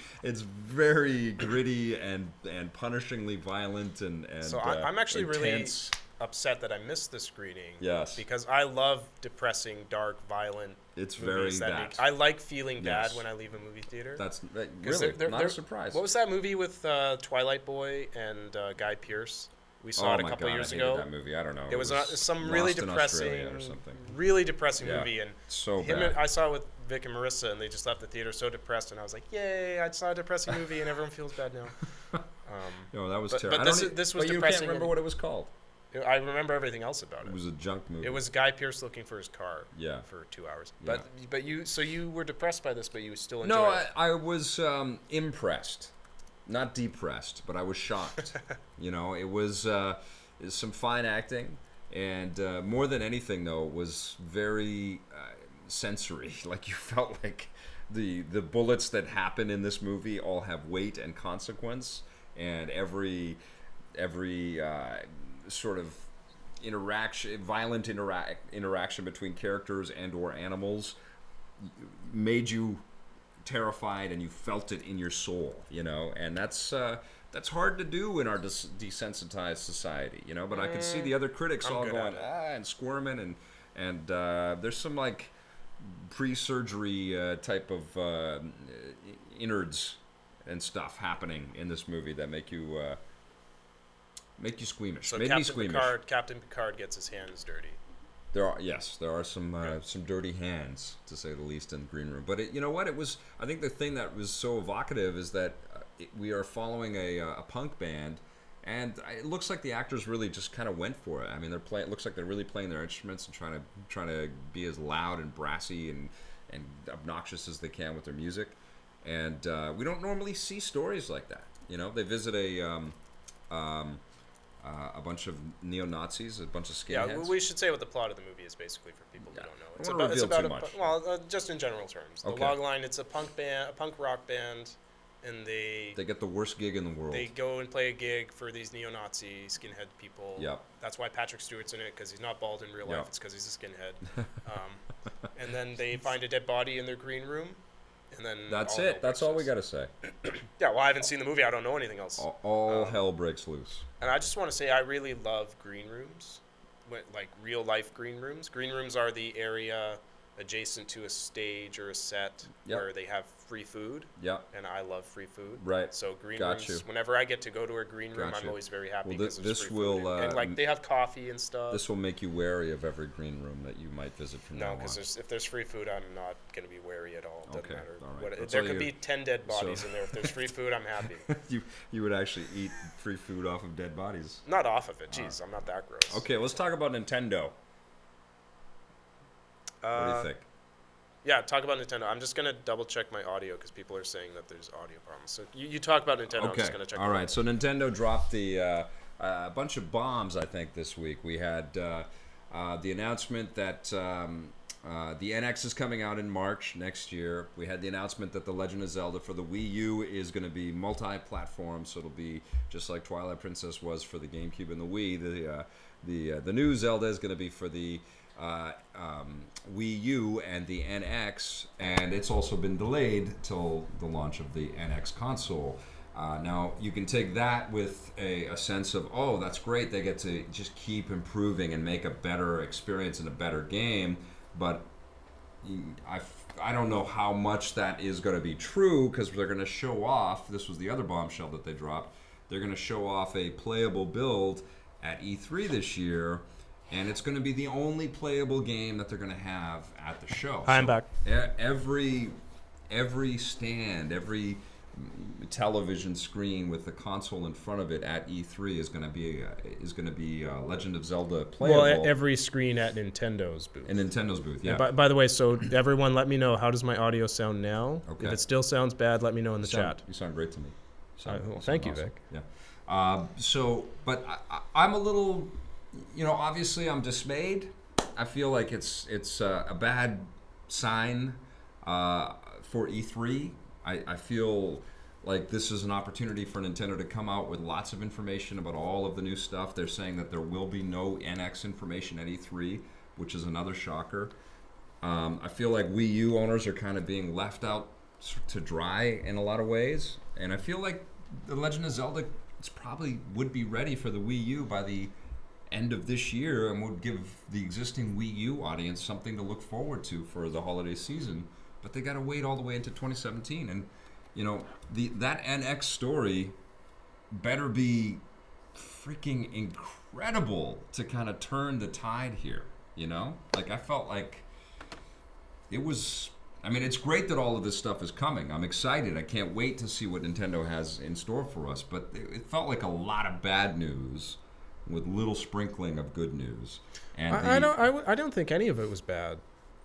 gritty and punishingly violent and so I'm actually intense. Really upset that I missed the screening. Yes. Because I love depressing, dark, violent It's movies very that. I like feeling Yes. bad when I leave a movie theater. That's really not a surprise. What was that movie with Twilight Boy and Guy Pearce? We saw it a couple years ago. That movie. I don't know. It was some really depressing, or something. really depressing Yeah. movie, and So bad. I saw it with Vic and Marissa, and they just left the theater so depressed, and I was like, "Yay! I saw a depressing movie, and everyone feels bad now." No, that was but terrible. this was but you depressing. can't remember what it was called. I remember everything else about it. It was a junk movie. It was Guy Pearce looking for his car. Yeah. For 2 hours. Yeah. But you were depressed by this, but you still enjoyed No, it. I was impressed, not depressed, but I was shocked. It was some fine acting, and more than anything, though, it was very sensory. Like you felt like the bullets that happen in this movie all have weight and consequence, and every sort of violent interaction between characters and or animals made you terrified, and you felt it in your soul, and that's hard to do in our desensitized society, but I could see the other critics all going and squirming, and there's some like pre-surgery type of innards and stuff happening in this movie that make you squeamish. So Made me squeamish. Captain Picard gets his hands dirty. There are some dirty hands, to say the least, in Green Room. But you know what? I think the thing that was so evocative is that we are following a punk band, and it looks like the actors really just kind of went for it. I mean, it looks like they're really playing their instruments and trying to be as loud and brassy and obnoxious as they can with their music. And we don't normally see stories like that. You know, they visit a bunch of neo-Nazis, a bunch of skinheads. Yeah, we should say what the plot of the movie is basically for people who don't know. I don't want to reveal too much. Just in general terms. The Okay. log line, it's a punk rock band, and they get the worst gig in the world. They go and play a gig for these neo-Nazi skinhead people. Yep. That's why Patrick Stewart's in it, because he's not bald in real life. Yep. It's because he's a skinhead. And then they find a dead body in their green room. And then that's it. That's all we got to say. Yeah, well, I haven't seen the movie. I don't know anything else. All hell breaks loose. And I just want to say I really love green rooms, like real-life green rooms. Green rooms are the area adjacent to a stage or a set where they have free food. Yeah. And I love free food. Right. So green rooms, whenever I get to go to a green room, I'm always very happy because there's free food. And like they have coffee and stuff. This will make you wary of every green room that you might visit from now on. No, because if there's free food, I'm not going to be wary at all. Doesn't matter. All right. There could be 10 dead bodies in there. If there's free food, I'm happy. You would actually eat free food off of dead bodies? Not off of it. Jeez, I'm not that gross. Okay, let's talk about Nintendo. What do you think? Yeah, talk about Nintendo. I'm just going to double check my audio because people are saying that there's audio problems. So you talk about Nintendo. Okay. I'm just going to check. All right. So Nintendo dropped a bunch of bombs, I think, this week. We had the announcement that the NX is coming out in March next year. We had the announcement that The Legend of Zelda for the Wii U is going to be multi-platform, so it'll be just like Twilight Princess was for the GameCube and the Wii. The new Zelda is going to be for the Wii U and the NX, and it's also been delayed till the launch of the NX console. Now, you can take that with a sense of, oh, that's great, they get to just keep improving and make a better experience and a better game, but I don't know how much that is going to be true, because they're going to show off, this was the other bombshell that they dropped, they're going to show off a playable build at E3 this year, and it's going to be the only playable game that they're going to have at the show. Hi, I'm back. Every stand, every television screen with the console in front of it at E3 is going to be Legend of Zelda playable. Well, every screen at Nintendo's booth. In Nintendo's booth, yeah. By the way, so everyone, let me know, how does my audio sound now? Okay. If it still sounds bad, let me know in the chat. You sound great to me. Thank you, Vic. Yeah. But I'm a little. Obviously I'm dismayed. I feel like it's a bad sign for E3. I feel like this is an opportunity for Nintendo to come out with lots of information about all of the new stuff. They're saying that there will be no NX information at E3, which is another shocker. I feel like Wii U owners are kind of being left out to dry in a lot of ways. And I feel like The Legend of Zelda probably would be ready for the Wii U by the end of this year, and would give the existing Wii U audience something to look forward to for the holiday season. But they got to wait all the way into 2017, and that NX story better be freaking incredible to kind of turn the tide here. Like I felt like it was. I mean, it's great that all of this stuff is coming. I'm excited. I can't wait to see what Nintendo has in store for us. But it felt like a lot of bad news with little sprinkling of good news. And I don't think any of it was bad.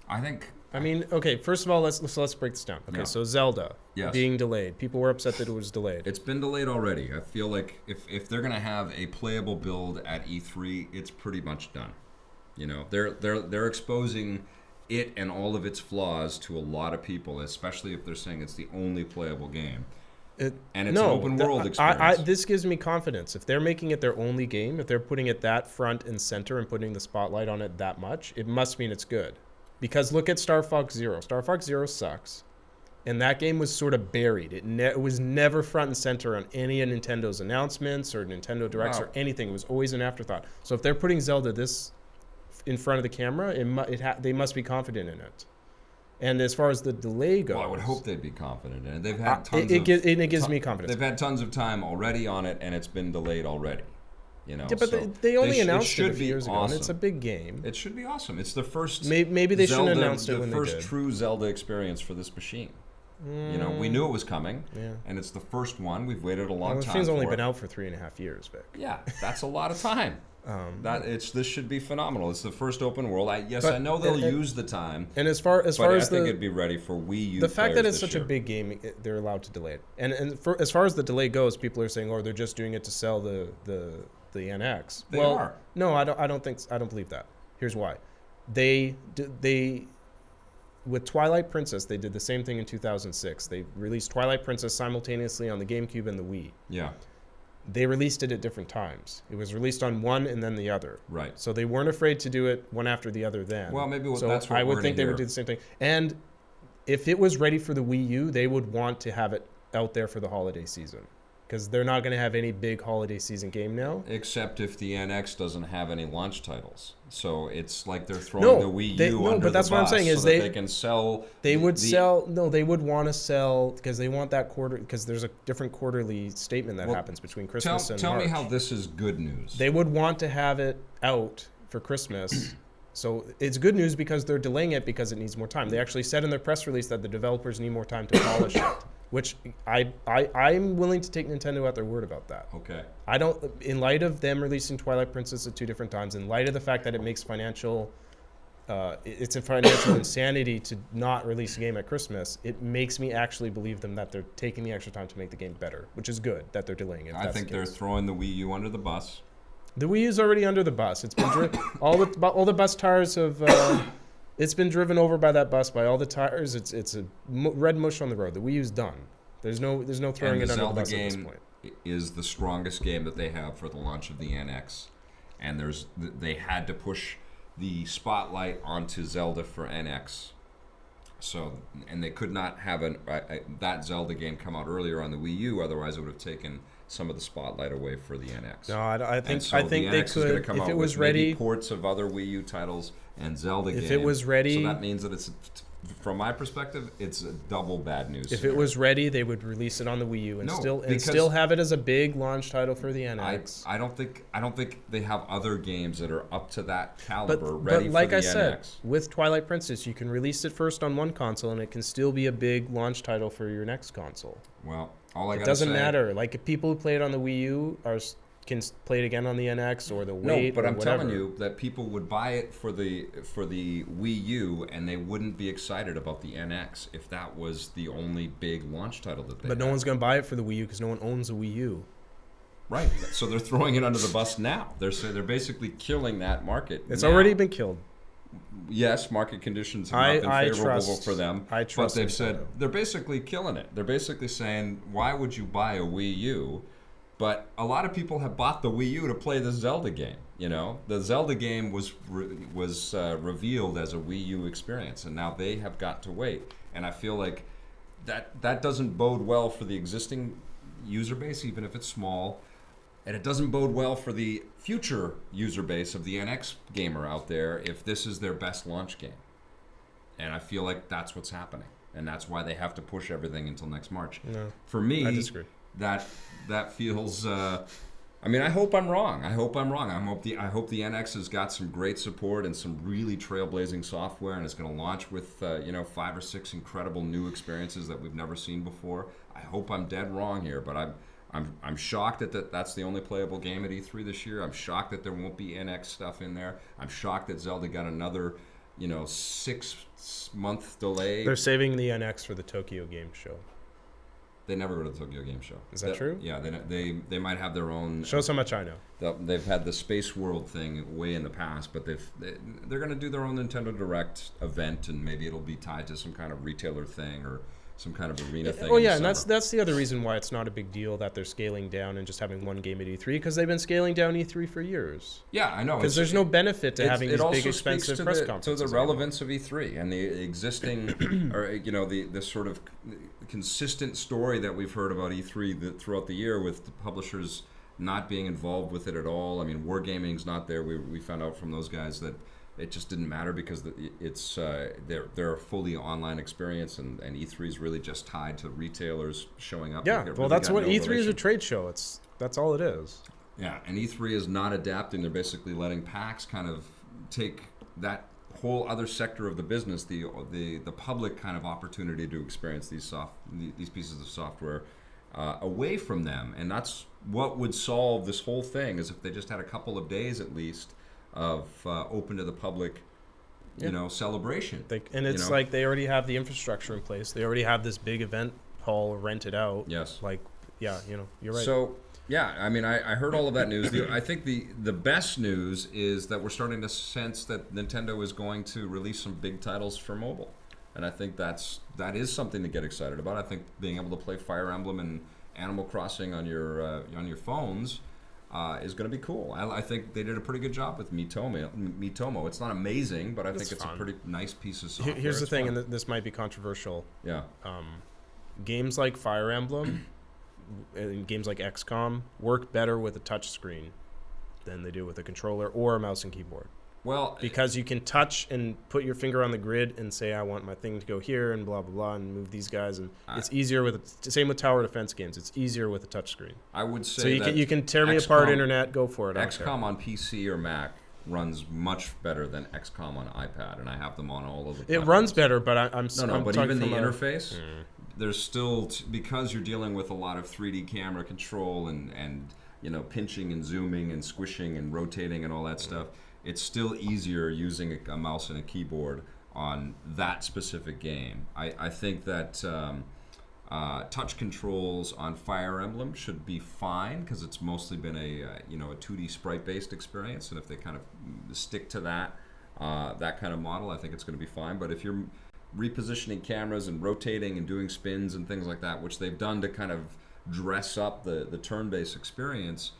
I mean, okay, first of all, let's break this down. Okay, so Zelda being delayed. People were upset that it was delayed. It's been delayed already. I feel like if they're going to have a playable build at E3, it's pretty much done. They're exposing it and all of its flaws to a lot of people, especially if they're saying it's the only playable game. And it's an open world experience. This gives me confidence. If they're making it their only game, if they're putting it that front and center and putting the spotlight on it that much, it must mean it's good. Because look at Star Fox Zero. Star Fox Zero sucks. And that game was sort of buried. It was never front and center on any of Nintendo's announcements or Nintendo Directs or anything. It was always an afterthought. So if they're putting Zelda this in front of the camera, they must be confident in it. And as far as the delay goes, well, I would hope they'd be confident in it. They've had it gives me confidence. They've had tons of time already on it, and it's been delayed already. Yeah, but they only announced it a few years ago, and it's a big game. It should be awesome. It's the first. Maybe they shouldn't have announced it when they did. The first true Zelda experience for this machine. You know, we knew it was coming, and it's the first one. We've waited a long time. This thing's only been out for 3.5 years, Vic. Yeah, that's a lot of time. This should be phenomenal. It's the first open world. I know they'll use the time. And as far as I think it'd be ready for Wii U. The fact that it's such year. a big game, they're allowed to delay it. And as far as the delay goes, people are saying, "Oh, they're just doing it to sell the NX." They are. No, I don't believe that. Here's why. They with Twilight Princess, they did the same thing in 2006. They released Twilight Princess simultaneously on the GameCube and the Wii. Yeah. They released it at different times. It was released on one and then the other. Right. So they weren't afraid to do it one after the other then. Well, maybe so that's what I would think hear. they would do the same thing. And if it was ready for the Wii U, they would want to have it out there for the holiday season. Because they're not going to have any big holiday season game now. Except if the NX doesn't have any launch titles. So it's like they're throwing the Wii U under but that's the what I'm bus saying is so that they can sell. They would want to sell because they want that quarter, because there's a different quarterly statement that happens between Christmas and March. Tell me how this is good news. They would want to have it out for Christmas. So it's good news because they're delaying it because it needs more time. They actually said in their press release that the developers need more time to polish it. Which I'm willing to take Nintendo at their word about that. Okay. I don't, in light of them releasing Twilight Princess at 2 different times, in light of the fact that it makes it's a financial insanity to not release a game at Christmas, it makes me actually believe them that they're taking the extra time to make the game better, which is good that they're delaying it. I think they're throwing the Wii U under the bus. The Wii U's already under the bus. It's been all the bus tires have. It's been driven over by that bus by all the tires. It's a red mush on the road. The Wii U's done. There's no throwing it under the bus at this point. Is the strongest game that they have for the launch of the NX, and they had to push the spotlight onto Zelda for NX. So, and they could not have that Zelda game come out earlier on the Wii U, otherwise it would have taken some of the spotlight away for the NX. No, I think the they NX is going to come if out it was with ready. maybe ports of other Wii U titles and Zelda games. If it was ready, so that means that it's, from my perspective, it's a double bad news. If it was ready, they would release it on the Wii U and still have it as a big launch title for the NX. I don't think they have other games that are up to that caliber ready but like for the I said, NX. with Twilight Princess, you can release it first on one console and it can still be a big launch title for your next console. Well, all I gotta say, it doesn't matter. Like if people who play it on the Wii U can play it again on the NX, or the wait. No, but I'm whatever. telling you that people would buy it for the Wii U, and they wouldn't be excited about the NX if that was the only big launch title that they. But had. no one's gonna buy it for the Wii U because no one owns a Wii U. Right. So they're throwing it under the bus now. They're basically killing that market. It's now. already been killed. Yes, market conditions have not been favorable for them. But they've said they're basically killing it. They're basically saying, why would you buy a Wii U? But a lot of people have bought the Wii U to play the Zelda game. You know, the Zelda game was revealed as a Wii U experience, and now they have got to wait. And I feel like that doesn't bode well for the existing user base, even if it's small, and it doesn't bode well for the future user base of the NX gamer out there if this is their best launch game. And I feel like that's what's happening, and that's why they have to push everything until next March. No, for me, I disagree. That feels. I mean, I hope I'm wrong. I hope the NX has got some great support and some really trailblazing software, and it's going to launch with 5 or 6 incredible new experiences that we've never seen before. I hope I'm dead wrong here, but I'm shocked that that's the only playable game at E3 this year. I'm shocked that there won't be NX stuff in there. I'm shocked that Zelda got another 6-month delay. They're saving the NX for the Tokyo Game Show. They never go to the Tokyo Game Show. Is that true? Yeah, they might have their own. Show us how much I know. They've had the Space World thing way in the past, but they're going to do their own Nintendo Direct event, and maybe it'll be tied to some kind of retailer thing or some kind of arena thing. Oh yeah, and that's the other reason why it's not a big deal that they're scaling down and just having one game at E3, because they've been scaling down E3 for years. Yeah, I know. Because there's no benefit to having these big, expensive press conferences. To the relevance of E3 and the existing, or the sort of consistent story that we've heard about E3 throughout the year, with the publishers not being involved with it at all. I mean, Wargaming's not there. We found out from those guys that it just didn't matter because it's they're a fully online experience, and E3 is really just tied to retailers showing up. Yeah, well, that's what E3 is, a trade show. That's all it is. Yeah, and E3 is not adapting. They're basically letting PAX kind of take that whole other sector of the business, the public kind of opportunity to experience these pieces of software away from them. And that's what would solve this whole thing, is if they just had a couple of days at least of open to the public, celebration. And it's like they already have the infrastructure in place. They already have this big event hall rented out. Yes. You're right. So, yeah, I mean, I heard all of that news. I think the best news is that we're starting to sense that Nintendo is going to release some big titles for mobile. And I think that is something to get excited about. I think being able to play Fire Emblem and Animal Crossing on your phones is going to be cool. I think they did a pretty good job with Miitomo. It's not amazing, but I think it's a pretty nice piece of software. Here's the thing, and this might be controversial. Yeah. Games like Fire Emblem and games like XCOM work better with a touch screen than they do with a controller or a mouse and keyboard. Well, because you can touch and put your finger on the grid and say, I want my thing to go here and blah, blah, blah, and move these guys. And it's easier same with tower defense games. It's easier with a touch screen. I would say so you can tear me apart, internet, go for it. XCOM on PC or Mac runs much better than XCOM on iPad, and I have them on all of the platforms. It runs better, but I'm but even the interface, there's still, because you're dealing with a lot of 3D camera control and pinching and zooming and squishing and rotating and all that stuff, it's still easier using a mouse and a keyboard on that specific game. I think that touch controls on Fire Emblem should be fine, because it's mostly been a 2D sprite-based experience, and if they kind of stick to that kind of model, I think it's going to be fine. But if you're repositioning cameras and rotating and doing spins and things like that, which they've done to kind of dress up the turn-based experience,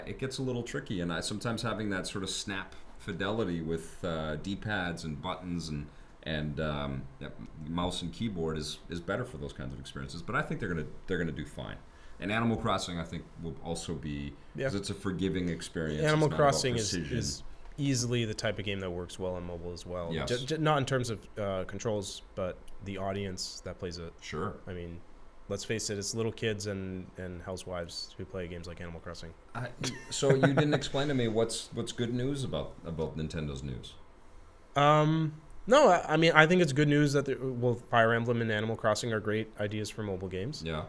it gets a little tricky. And sometimes having that sort of snap fidelity with D-pads and buttons and mouse and keyboard is better for those kinds of experiences. But I think they're gonna do fine. And Animal Crossing, I think, will also be, because it's a forgiving experience. Animal Crossing is easily the type of game that works well on mobile as well. Yes. Not in terms of controls, but the audience that plays it. Sure. I mean, let's face it, it's little kids and housewives who play games like Animal Crossing. So you didn't explain to me what's good news about Nintendo's news. No, I mean, I think it's good news that Fire Emblem and Animal Crossing are great ideas for mobile games. Yeah.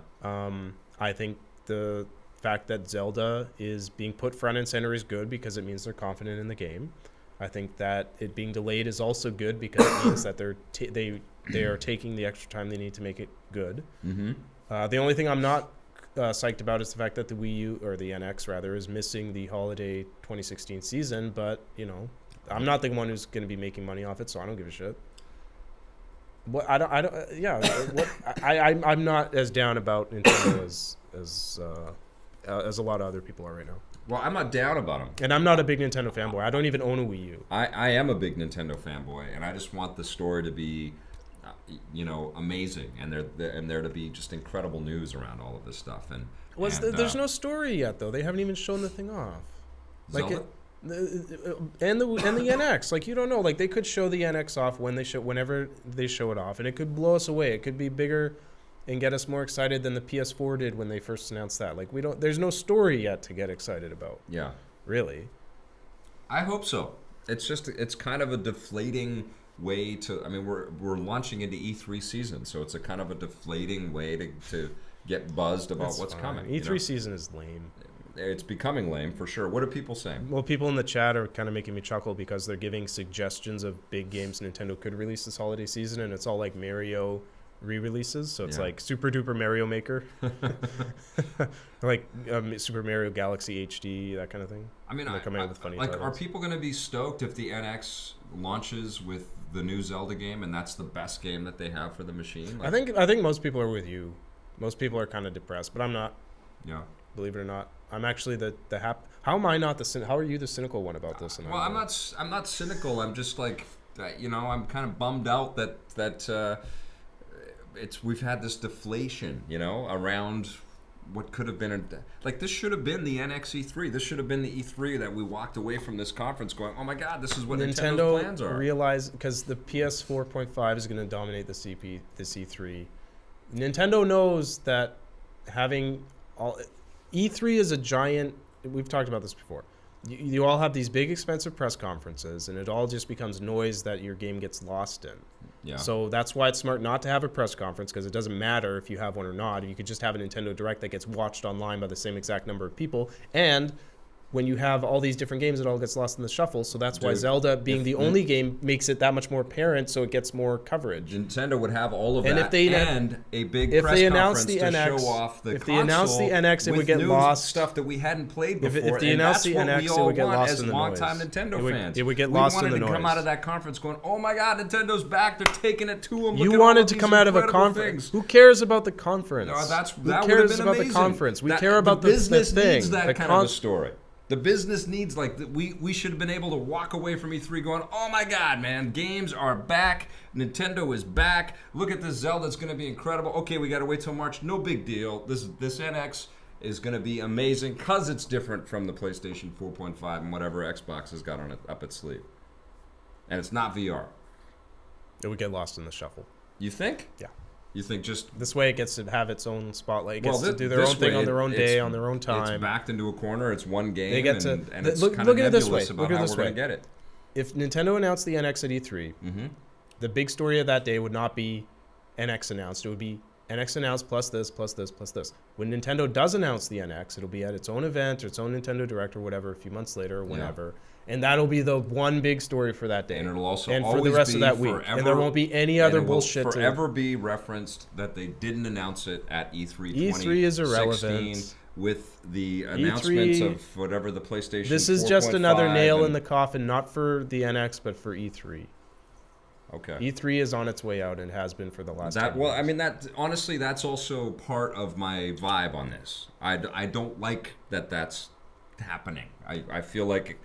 I think the fact that Zelda is being put front and center is good, because it means they're confident in the game. I think that it being delayed is also good, because it means that they are taking the extra time they need to make it good. Mm-hmm. The only thing I'm not psyched about is the fact that the Wii U, or the NX rather, is missing the holiday 2016 season. But I'm not the one who's going to be making money off it, so I don't give a shit. I'm not as down about Nintendo as a lot of other people are right now. Well, I'm not down about them. And I'm not a big Nintendo fanboy. I don't even own a Wii U. I am a big Nintendo fanboy, and I just want the story to be, amazing, and there to be just incredible news around all of this stuff. There's no story yet, though. They haven't even shown the thing off. Zelda? And the NX, like, you don't know, like, they could show the NX off whenever they show it off, and it could blow us away. It could be bigger and get us more excited than the PS4 did when they first announced that. Like, there's no story yet to get excited about. Yeah, really. I hope so. It's kind of a deflating way to. I mean, we're launching into E3 season, so it's a kind of a deflating way to get buzzed about what's coming. E3 season is lame. It's becoming lame, for sure. What are people saying? Well, people in the chat are kind of making me chuckle, because they're giving suggestions of big games Nintendo could release this holiday season, and it's all like Mario re-releases. So it's like Super Duper Mario Maker, like Super Mario Galaxy HD, that kind of thing. I mean, are people going to be stoked if the NX launches with the new Zelda game, and that's the best game that they have for the machine? I think most people are with you. Most people are kind of depressed, but I'm not. Yeah. Believe it or not, I'm actually the How am I not how are you the cynical one about this? Well, I'm not cynical. I'm just like, I'm kind of bummed out that we've had this deflation, around what could have been this should have been the NX E3. This should have been the E3 that we walked away from this conference going, oh my God, this is what Nintendo's plans are. Realize, because the PS 4.5 is going to dominate the E3. Nintendo knows that having all. E3 is a giant. We've talked about this before. you all have these big expensive press conferences, and it all just becomes noise that your game gets lost in. Yeah. So that's why it's smart not to have a press conference, because it doesn't matter if you have one or not. You could just have a Nintendo Direct that gets watched online by the same exact number of people. And when you have all these different games, it all gets lost in the shuffle. So that's why Dude, Zelda being the only game makes it that much more apparent, so it gets more coverage. Nintendo would have all of And that if they and a big if press they conference announce the to NX, show off the if console. they announce the NX, it would with get new lost. stuff that we hadn't played before. If they and announce that's the what NX, we it all would get want lost as in the longtime noise. Nintendo fans. It would get lost in the We wanted to come noise. out of that conference going, "Oh my God, Nintendo's back! They're taking it to them." You Look at wanted all to these come out of a incredible conference. things." Who cares about the conference? No, Who that would have cares been about amazing. the conference? We That- care about the business thing. needs that The kind of a story. The business needs we should have been able to walk away from E3 going, "Oh my God, man, games are back. Nintendo is back. Look at this Zelda. It's going to be incredible. Okay, we got to wait till March. No big deal. This NX is going to be amazing because it's different from the PlayStation 4.5 and whatever Xbox has got on it up its sleeve. And it's not VR. It would get lost in the shuffle. You think? Yeah. You think just This way, it gets to have its own spotlight. It gets to do their this own thing way, on their own it's- day, on their own time. It's backed into a corner. It's one game, They get to- and it's look- kind look of at it this nebulous way. about Look at how it this we're going way. to get it. If Nintendo announced the NX at E3, the big story of that day would not be NX announced. It would be NX announced plus this, plus this, plus this. When Nintendo does announce the NX, it'll be at its own event or its own Nintendo Direct or whatever, a few months later or whenever. And that'll be the one big story for that day. And it'll also and for always the rest be of that week. forever, And there won't be any and other it will bullshit to forever be referenced that they didn't announce it at E3 E3 is 2016 irrelevant. with the announcements E3 of whatever the PlayStation This is just another 4.5 nail in and- the coffin, not for the NX, but for E3. Okay. E3 is on its way out and has been for the last 10 Well, years. I mean, that honestly, that's also part of my vibe on this. I don't like that that's happening. I feel like,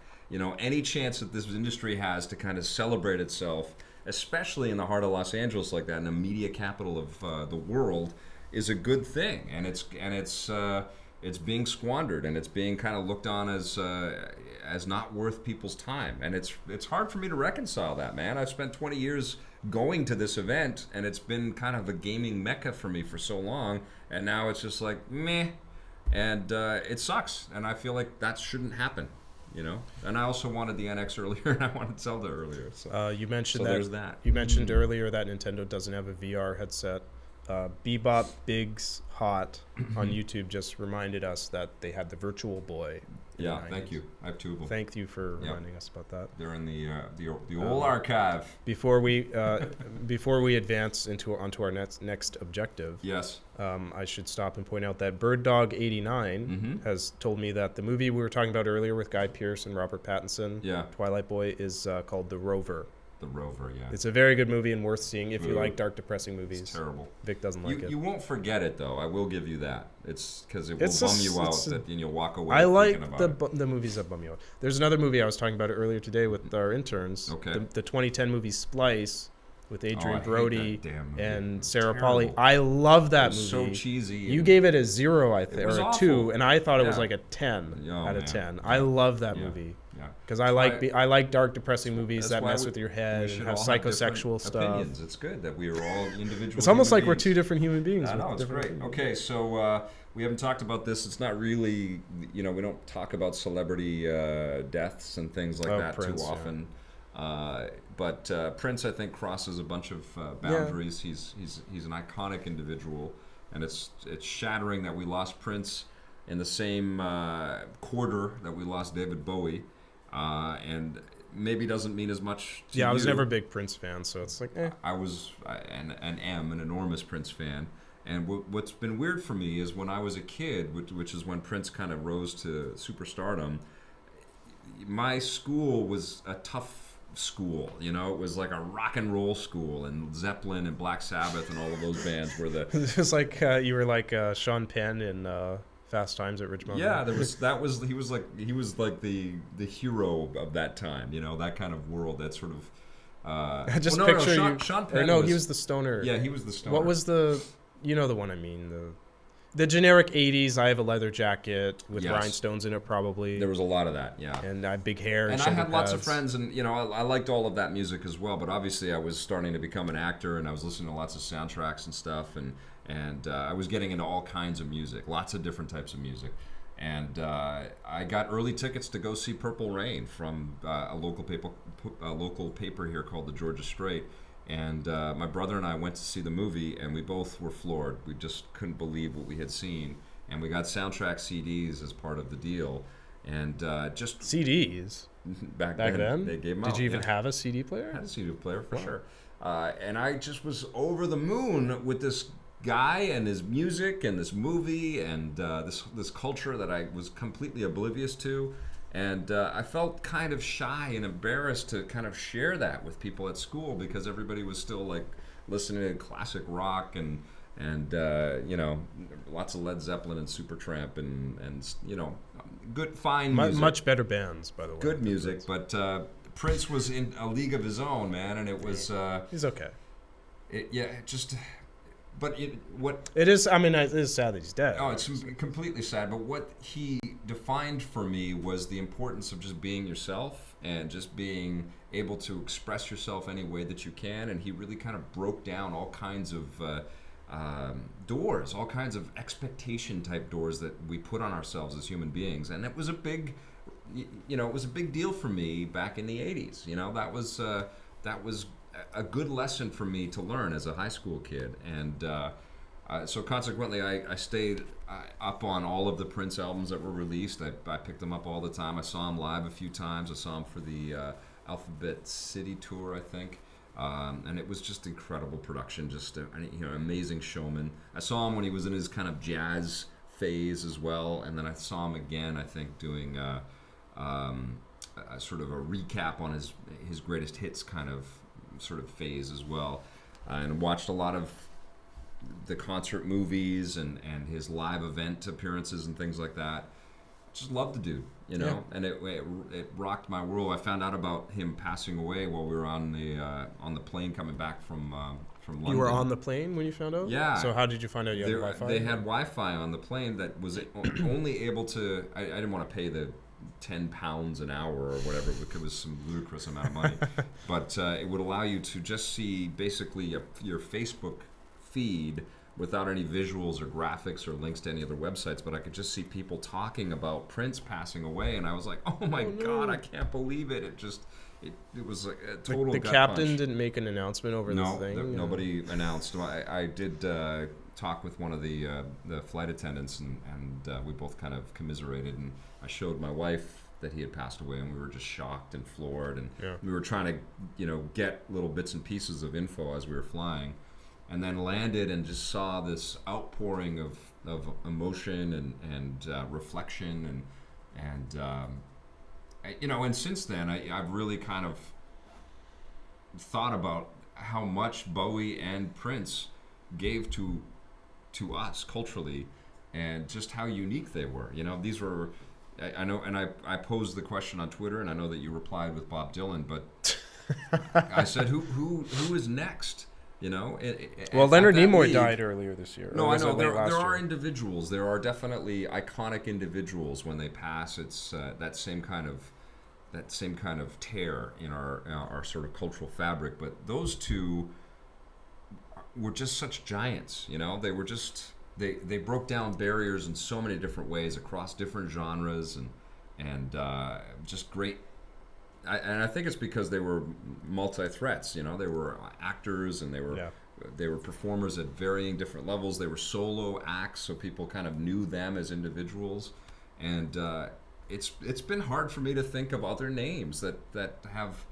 any chance that this industry has to kind of celebrate itself, especially in the heart of Los Angeles like that, in the media capital of the world, is a good thing. And it's being squandered, and it's being kind of looked on as not worth people's time. And it's hard for me to reconcile that, man. I've spent 20 years going to this event, and it's been kind of a gaming mecca for me for so long, and now it's just like meh, and it sucks. And I feel like that shouldn't happen, And I also wanted the NX earlier, and I wanted Zelda earlier. So You mentioned so there's that. You mentioned earlier that Nintendo doesn't have a VR headset. Bebop Biggs Hot on YouTube just reminded us that they had the Virtual Boy. in Yeah, the thank 90s. you. I have two of them. Thank you for reminding us about that. They're in the old archive. Before we advance onto our next objective, Yes. I should stop and point out that BirdDog89 has told me that the movie we were talking about earlier with Guy Pearce and Robert Pattinson, Twilight Boy, is called The Rover. The Rover, yeah. It's a very good movie and worth seeing if you like dark, depressing movies. It's terrible. Vic doesn't like it. You won't forget it, though. I will give you that. It's because it will It's bum a- you out it's a- that you'll walk away I like thinking about it. the movies that bum you out. There's another movie I was talking about earlier today with our interns. Okay. The 2010 movie Splice with Adrian I hate Brody that damn movie. and It's Sarah terrible. Polly. I love that It was movie. so cheesy. You and- gave it a 0, I think, was or a awful. 2, and I thought it was Yeah. like a 10 Oh, out of man. 10. Yeah. I love that Yeah. movie Yeah. because I like dark, depressing movies That's that why mess we- with your we head should and have all psychosexual different stuff. Opinions. It's good that we are all individual. It's almost human like we're beings. two different human beings. I know, with it's different great. opinions. Okay, so we haven't talked about this. It's not really, we don't talk about celebrity deaths and things like that Prince, too yeah. often. But Prince, I think, crosses a bunch of boundaries. He's an iconic individual, and it's shattering that we lost Prince in the same quarter that we lost David Bowie, and maybe doesn't mean as much to Yeah, I was you. never a big Prince fan, so it's like, eh. I was and am an enormous Prince fan. And what's been weird for me is when I was a kid, which is when Prince kind of rose to superstardom, my school was a tough school. It was like a rock and roll school, and Zeppelin and Black Sabbath and all of those bands were the... It was like you were like Sean Penn in Fast Times at Ridgemont. Yeah, he was like the hero of that time, that kind of world, that sort of... Just picture Sean or Penn no, he was the stoner. Yeah, he was the stoner. What was the... You know the one I mean. The generic 80s, I have a leather jacket with Yes. rhinestones in it probably. There was a lot of that, yeah. And I had big hair. And I shoulder had lots of pads. friends, and I liked all of that music as well. But obviously, I was starting to become an actor, and I was listening to lots of soundtracks and stuff, and I was getting into all kinds of music, lots of different types of music. And I got early tickets to go see Purple Rain from a local paper here called the Georgia Straight. And my brother and I went to see the movie, and we both were floored. We just couldn't believe what we had seen. And we got soundtrack CDs as part of the deal. And just CDs? Back then? They gave them Did out. you even have a CD player? I had a CD player, for sure. And I just was over the moon with this guy and his music and this movie and this culture that I was completely oblivious to. And I felt kind of shy and embarrassed to kind of share that with people at school because everybody was still like listening to classic rock and you know, lots of Led Zeppelin and Supertramp and you know, good, fine music. Much better bands, by the way. Good music, but Prince was in a league of his own, man, and it was... he's okay. But what... It is, I mean, it is sad that he's dead. Oh, it's completely sad, but what he defined for me was the importance of just being yourself and just being able to express yourself any way that you can, and he really kind of broke down all kinds of doors, all kinds of expectation type doors that we put on ourselves as human beings, and it was a big... You know, it was a big deal for me back in the 80s. You know, that was a good lesson for me to learn as a high school kid. And so consequently, I stayed up on all of the Prince albums that were released. I picked them up all the time. I saw him live a few times. I saw him for the Alphabet City tour, I think. And it was just incredible production, just amazing showman. I saw him when he was in his kind of jazz phase as well. And then I saw him again, I think, doing... a sort of a recap on his greatest hits kind of sort of phase as well, and watched a lot of the concert movies and his live event appearances and things like that. Just loved the dude, you know, and it rocked my world. I found out about him passing away while we were on the plane coming back from London. You were on the plane when you found out? Yeah. So how did you find out you had Wi-Fi? They had Wi-Fi on the plane that was only able to... I didn't want to pay the £10 an hour or whatever, because it was some ludicrous amount of money. But it would allow you to just see basically your Facebook feed without any visuals or graphics or links to any other websites. But I could just see people talking about Prince passing away, and I was like, oh my God, I can't believe it. It was like a total The gut captain punch. didn't make an announcement over this thing? No, nobody announced. I did talk with one of the flight attendants, and we both kind of commiserated, and I showed my wife that he had passed away, and we were just shocked and floored, and we were trying to get little bits and pieces of info as we were flying, and then landed and just saw this outpouring of emotion and reflection and and since then I've really kind of thought about how much Bowie and Prince gave to us culturally, and just how unique they were. You know, these were, I know, and I posed the question on Twitter, and I know that you replied with Bob Dylan, but I said, who is next? You know, well, Leonard Nimoy died earlier this year. No, I know there are individuals. There are definitely iconic individuals. When they pass, it's that same kind of tear in our sort of cultural fabric. But those two were just such giants. You know, they were just they broke down barriers in so many different ways across different genres and just great. And I think it's because they were multi-threats. You know, they were actors and they were performers at varying different levels. They were solo acts, so people kind of knew them as individuals. And it's been hard for me to think of other names that have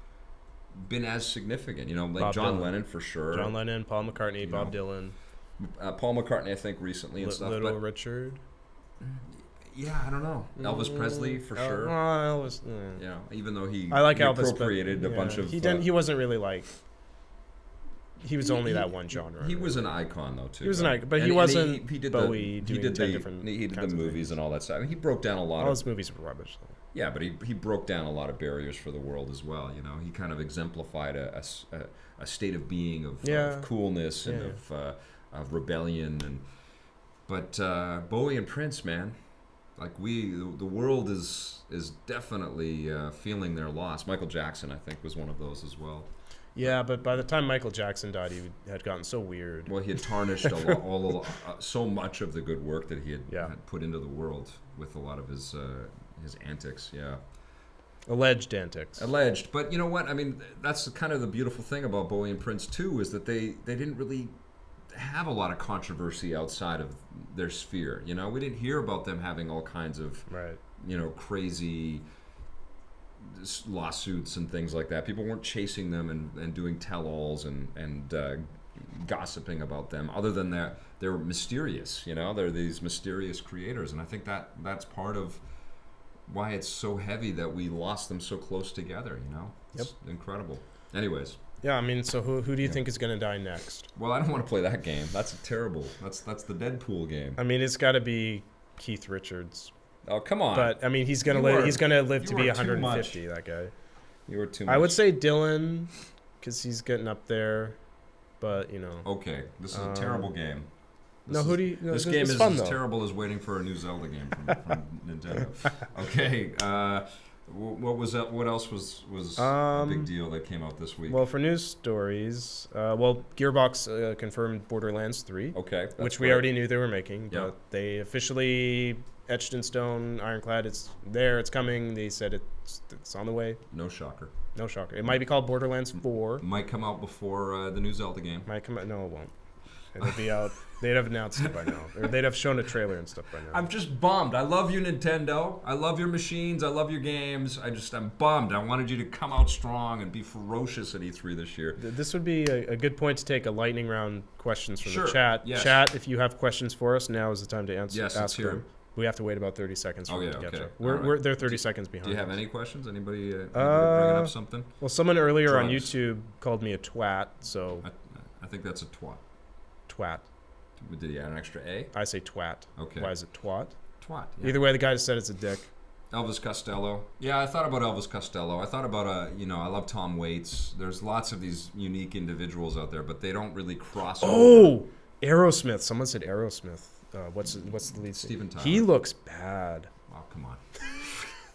been as significant. You know, like Bob John Dylan. Lennon for sure. John Lennon, Paul McCartney, Bob Dylan. Paul McCartney, I think, recently and stuff. Little Richard. Yeah, I don't know. Elvis Presley for sure. Elvis. You know, even though he I like Elvis, appropriated a bunch of. He wasn't really like. He was only that one genre. He was an icon though too. He was an icon, but he wasn't Bowie doing 10 different. He did the movies and all that stuff. I mean, he broke down a lot. All his movies were rubbish though. Yeah, but he broke down a lot of barriers for the world as well. You know, he kind of exemplified a state of being of coolness and of rebellion but Bowie and Prince, man. Like the world is definitely feeling their loss. Michael Jackson, I think, was one of those as well. Yeah, but by the time Michael Jackson died, he had gotten so weird. Well, he had tarnished so much of the good work that he had put into the world with a lot of his antics. Yeah. Alleged antics. Alleged. But you know what? I mean, that's kind of the beautiful thing about Bowie and Prince, too, is that they didn't really have a lot of controversy outside of their sphere. You know, we didn't hear about them having all kinds of, crazy lawsuits and things like that. People weren't chasing them and doing tell-alls and gossiping about them, other than they're mysterious. You know, they're these mysterious creators, and I think that's part of why it's so heavy that we lost them so close together. You know, it's incredible. Anyways. Yeah, I mean, so who do you think is going to die next? Well, I don't want to play that game. That's terrible. That's the Deadpool game. I mean, it's got to be Keith Richards. Oh, come on. But I mean, he's going to live. He's going to live to be 150. That guy. You were too much. I would say Dylan, because he's getting up there. But Okay, this is a terrible game. This game is fun, as though. terrible as waiting for a new Zelda game from Nintendo. Okay. What was that? What else was a big deal that came out this week? Well, for news stories, Gearbox confirmed Borderlands 3. Okay. Which we already knew they were making, but they officially etched in stone, ironclad. It's there. It's coming. They said it's on the way. No shocker. No shocker. It might be called Borderlands 4. Might come out before the new Zelda game. Might come out. No, it won't. It'll be out. They'd have announced it by now. Or they'd have shown a trailer and stuff by now. I'm just bummed. I love you, Nintendo. I love your machines. I love your games. I'm bummed. I wanted you to come out strong and be ferocious at E3 this year. This would be a good point to take a lightning round questions from the chat. Yes. Chat, if you have questions for us, now is the time to ask here. them. We have to wait about 30 seconds for them to catch up. They're 30 seconds behind. Do you have any questions? Anybody bringing up something? Well, someone earlier on YouTube called me a twat, so... I think that's a twat. Twat. Did he add an extra A? I say twat. Okay. Why is it twat? Twat. Yeah. Either way, the guy just said it's a dick. Elvis Costello. Yeah, I thought about Elvis Costello. I thought about I love Tom Waits. There's lots of these unique individuals out there, but they don't really cross over. Oh, Aerosmith. Someone said Aerosmith. What's the lead? Steven Tyler. He looks bad. Oh, come on.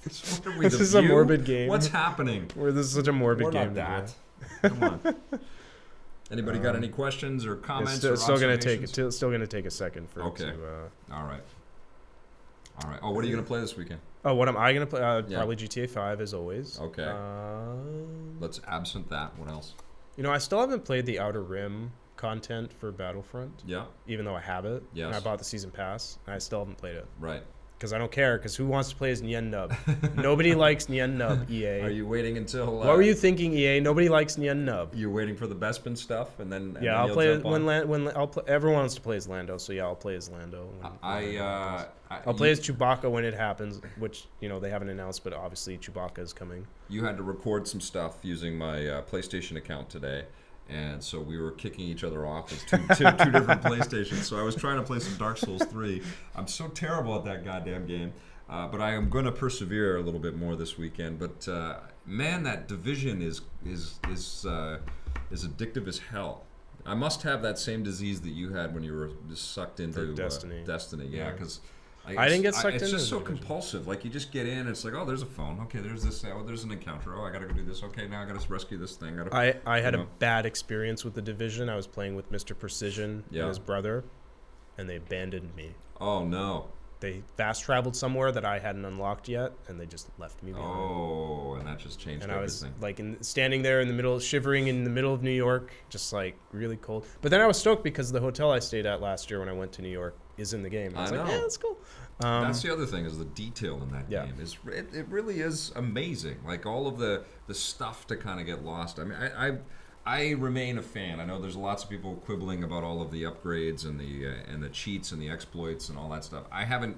This is a morbid game. What's happening? This is such a morbid game. Not that. Come on. Anybody got any questions or comments? It's still going to take a second for it to. All right. Oh, what are you going to play this weekend? Oh, what am I going to play? Probably GTA 5 as always. Okay. Let's absent that. What else? I still haven't played the Outer Rim content for Battlefront. Yeah. Even though I have it. Yes. And I bought the season pass, and I still haven't played it. Right. Because I don't care, because who wants to play as Nien Nub? Nobody likes Nien Nub, EA. Are you waiting until... what were you thinking, EA? Nobody likes Nien Nub. You're waiting for the Bespin stuff, and then... I'll play it everyone wants to play as Lando, so I'll play as Lando. I'll play as Chewbacca when it happens, which, they haven't announced, but obviously Chewbacca is coming. You had to record some stuff using my PlayStation account today. And so we were kicking each other off with two different PlayStations. So I was trying to play some Dark Souls 3. I'm so terrible at that goddamn game. But I am going to persevere a little bit more this weekend. But man, that Division is addictive as hell. I must have that same disease that you had when you were just sucked into Destiny. Yeah, because... I didn't get sucked into It's just so compulsive. Like, you just get in, it's like, oh, there's a phone. Okay, there's this. Oh, there's an encounter. Oh, I got to go do this. Okay, now I got to rescue this thing. I had a bad experience with the Division. I was playing with Mr. Precision and his brother, and they abandoned me. Oh, no. They fast traveled somewhere that I hadn't unlocked yet, and they just left me behind. Oh, and that just changed everything. And I was standing there in the middle, shivering in the middle of New York, just really cold. But then I was stoked because the hotel I stayed at last year when I went to New York is in the game. I was like, yeah, that's cool. That's the other thing, is the detail in that game. It really is amazing. Like, all of the stuff to kind of get lost. I mean, I remain a fan. I know there's lots of people quibbling about all of the upgrades and the cheats and the exploits and all that stuff. I haven't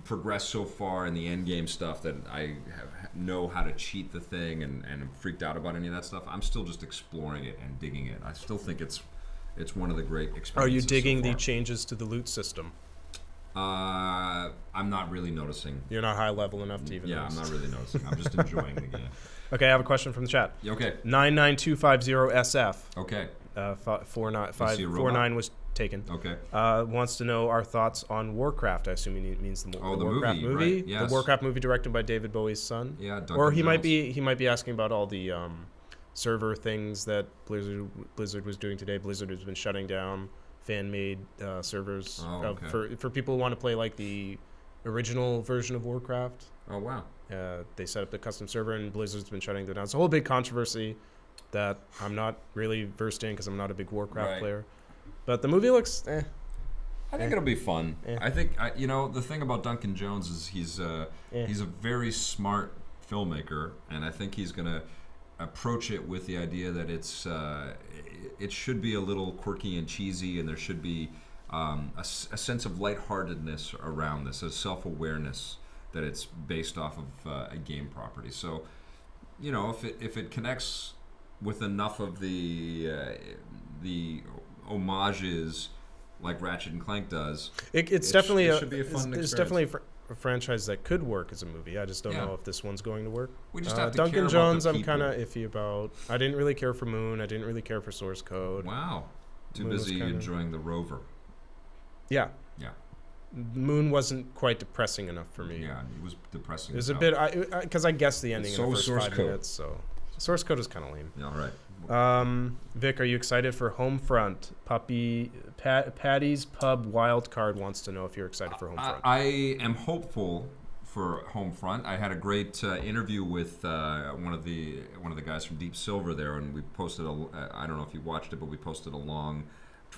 progressed so far in the end game stuff that I know how to cheat the thing and I'm freaked out about any of that stuff. I'm still just exploring it and digging it. I still think it's one of the great experiences. Are you digging the changes to the loot system? I'm not really noticing. You're not high level enough to even notice. I'm not really noticing. I'm just enjoying the game. Okay, I have a question from the chat. Okay. 99250SF. Okay. 49 was taken. Okay. Wants to know our thoughts on Warcraft. I assume he means the Warcraft movie. Right. Yes. The Warcraft movie directed by David Bowie's son. Yeah. Or he might be asking about all the server things that Blizzard was doing today. Blizzard has been shutting down fan-made servers for people who want to play like the original version of Warcraft. Oh wow! They set up the custom server, and Blizzard's been shutting them down. It's a whole big controversy that I'm not really versed in because I'm not a big Warcraft player. But the movie looks. I think it'll be fun. I think the thing about Duncan Jones is he's a very smart filmmaker, and I think he's gonna approach it with the idea that it should be a little quirky and cheesy, and there should be a sense of lightheartedness around this, a self-awareness that it's based off of a game property. So, if it connects with enough of the homages like Ratchet and Clank does, it should be a fun experience. It's definitely a franchise that could work as a movie. I just don't know if this one's going to work. We just have to Duncan care Jones, about the I'm kind of iffy about. I didn't really care for Moon. I didn't really care for Source Code. Wow. Too busy enjoying the rover. Yeah. Yeah. Moon wasn't quite depressing enough for me. Yeah, it was depressing. It was a bit, because I guessed the ending in the first Source 5 Code. minutes, so. Source Code is kind of lame. Yeah, all right. Vic, are you excited for Homefront? Patty's Pub Wildcard wants to know if you're excited for Homefront. I am hopeful for Homefront. I had a great interview with one of the guys from Deep Silver there, and we posted I don't know if you watched it, but we posted a long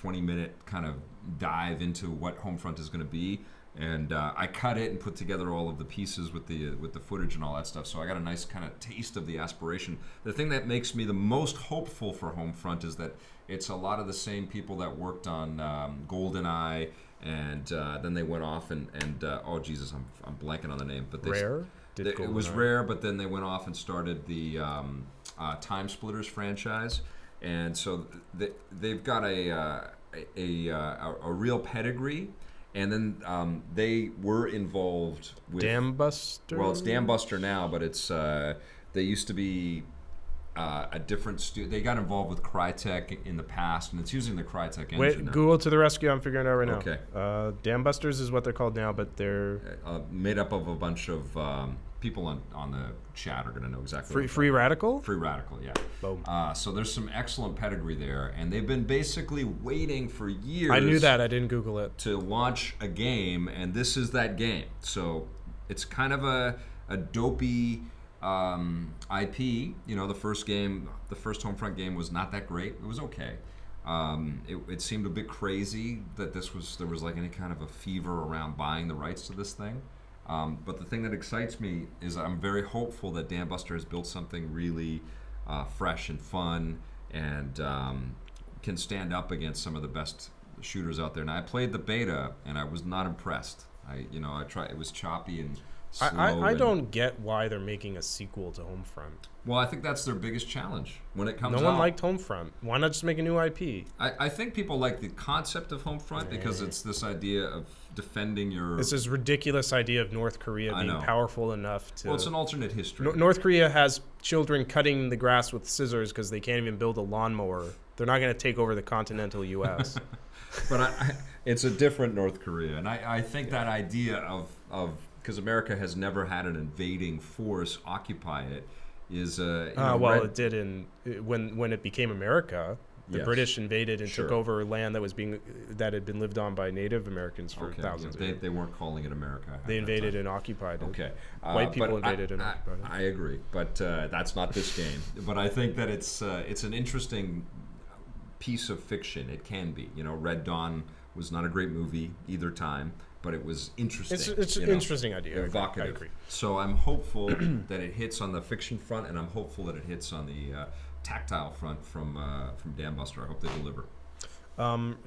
20-minute kind of dive into what Homefront is going to be. And I cut it and put together all of the pieces with the footage and all that stuff. So I got a nice kind of taste of the aspiration. The thing that makes me the most hopeful for Homefront is that it's a lot of the same people that worked on GoldenEye, and then they went off and oh Jesus, I'm blanking on the name. But Rare? It was Rare, but then they went off and started the Time Splitters franchise, and so they've got a real pedigree. And then they were involved with Dam Buster. Well, it's Dam Buster now, but it's they used to be a different studio. They got involved with Crytek in the past, and it's using the Crytek engine. Wait, now. Google to the rescue! I'm figuring it out right now. Okay. Dam Busters is what they're called now, but they're made up of a bunch of people on the chat are going to know exactly. Free Radical. Free Radical, yeah. Boom. So there's some excellent pedigree there, and they've been basically waiting for years. I knew that. I didn't Google it. To launch a game, and this is that game. So it's kind of a dopey IP. The first Homefront game was not that great. It was okay. It seemed a bit crazy that there was like any kind of a fever around buying the rights to this thing. But the thing that excites me is I'm very hopeful that Dan Buster has built something really fresh and fun, and can stand up against some of the best shooters out there. Now, I played the beta, and I was not impressed. I tried. It was choppy and slow. I don't get why they're making a sequel to Homefront. Well, I think that's their biggest challenge when it comes out. No one liked Homefront. Why not just make a new IP? I think people like the concept of Homefront because it's this idea of defending your... It's this ridiculous idea of North Korea being powerful enough to... Well, it's an alternate history. North Korea has children cutting the grass with scissors because they can't even build a lawnmower. They're not going to take over the continental U.S. But it's a different North Korea. And I think that idea of... Because America has never had an invading force occupy it, is... it did when it became America. The British invaded and took over land that had been lived on by Native Americans for thousands of years. They weren't calling it America. They invaded and occupied it. Okay. White people invaded and occupied it. I agree, but that's not this game. But I think that it's an interesting piece of fiction. It can be. Red Dawn was not a great movie either time, but it was interesting. It's an interesting idea. Evocative. I agree. So I'm hopeful that it hits on the fiction front, and I'm hopeful that it hits on the tactile front from Dan Buster. I hope they deliver.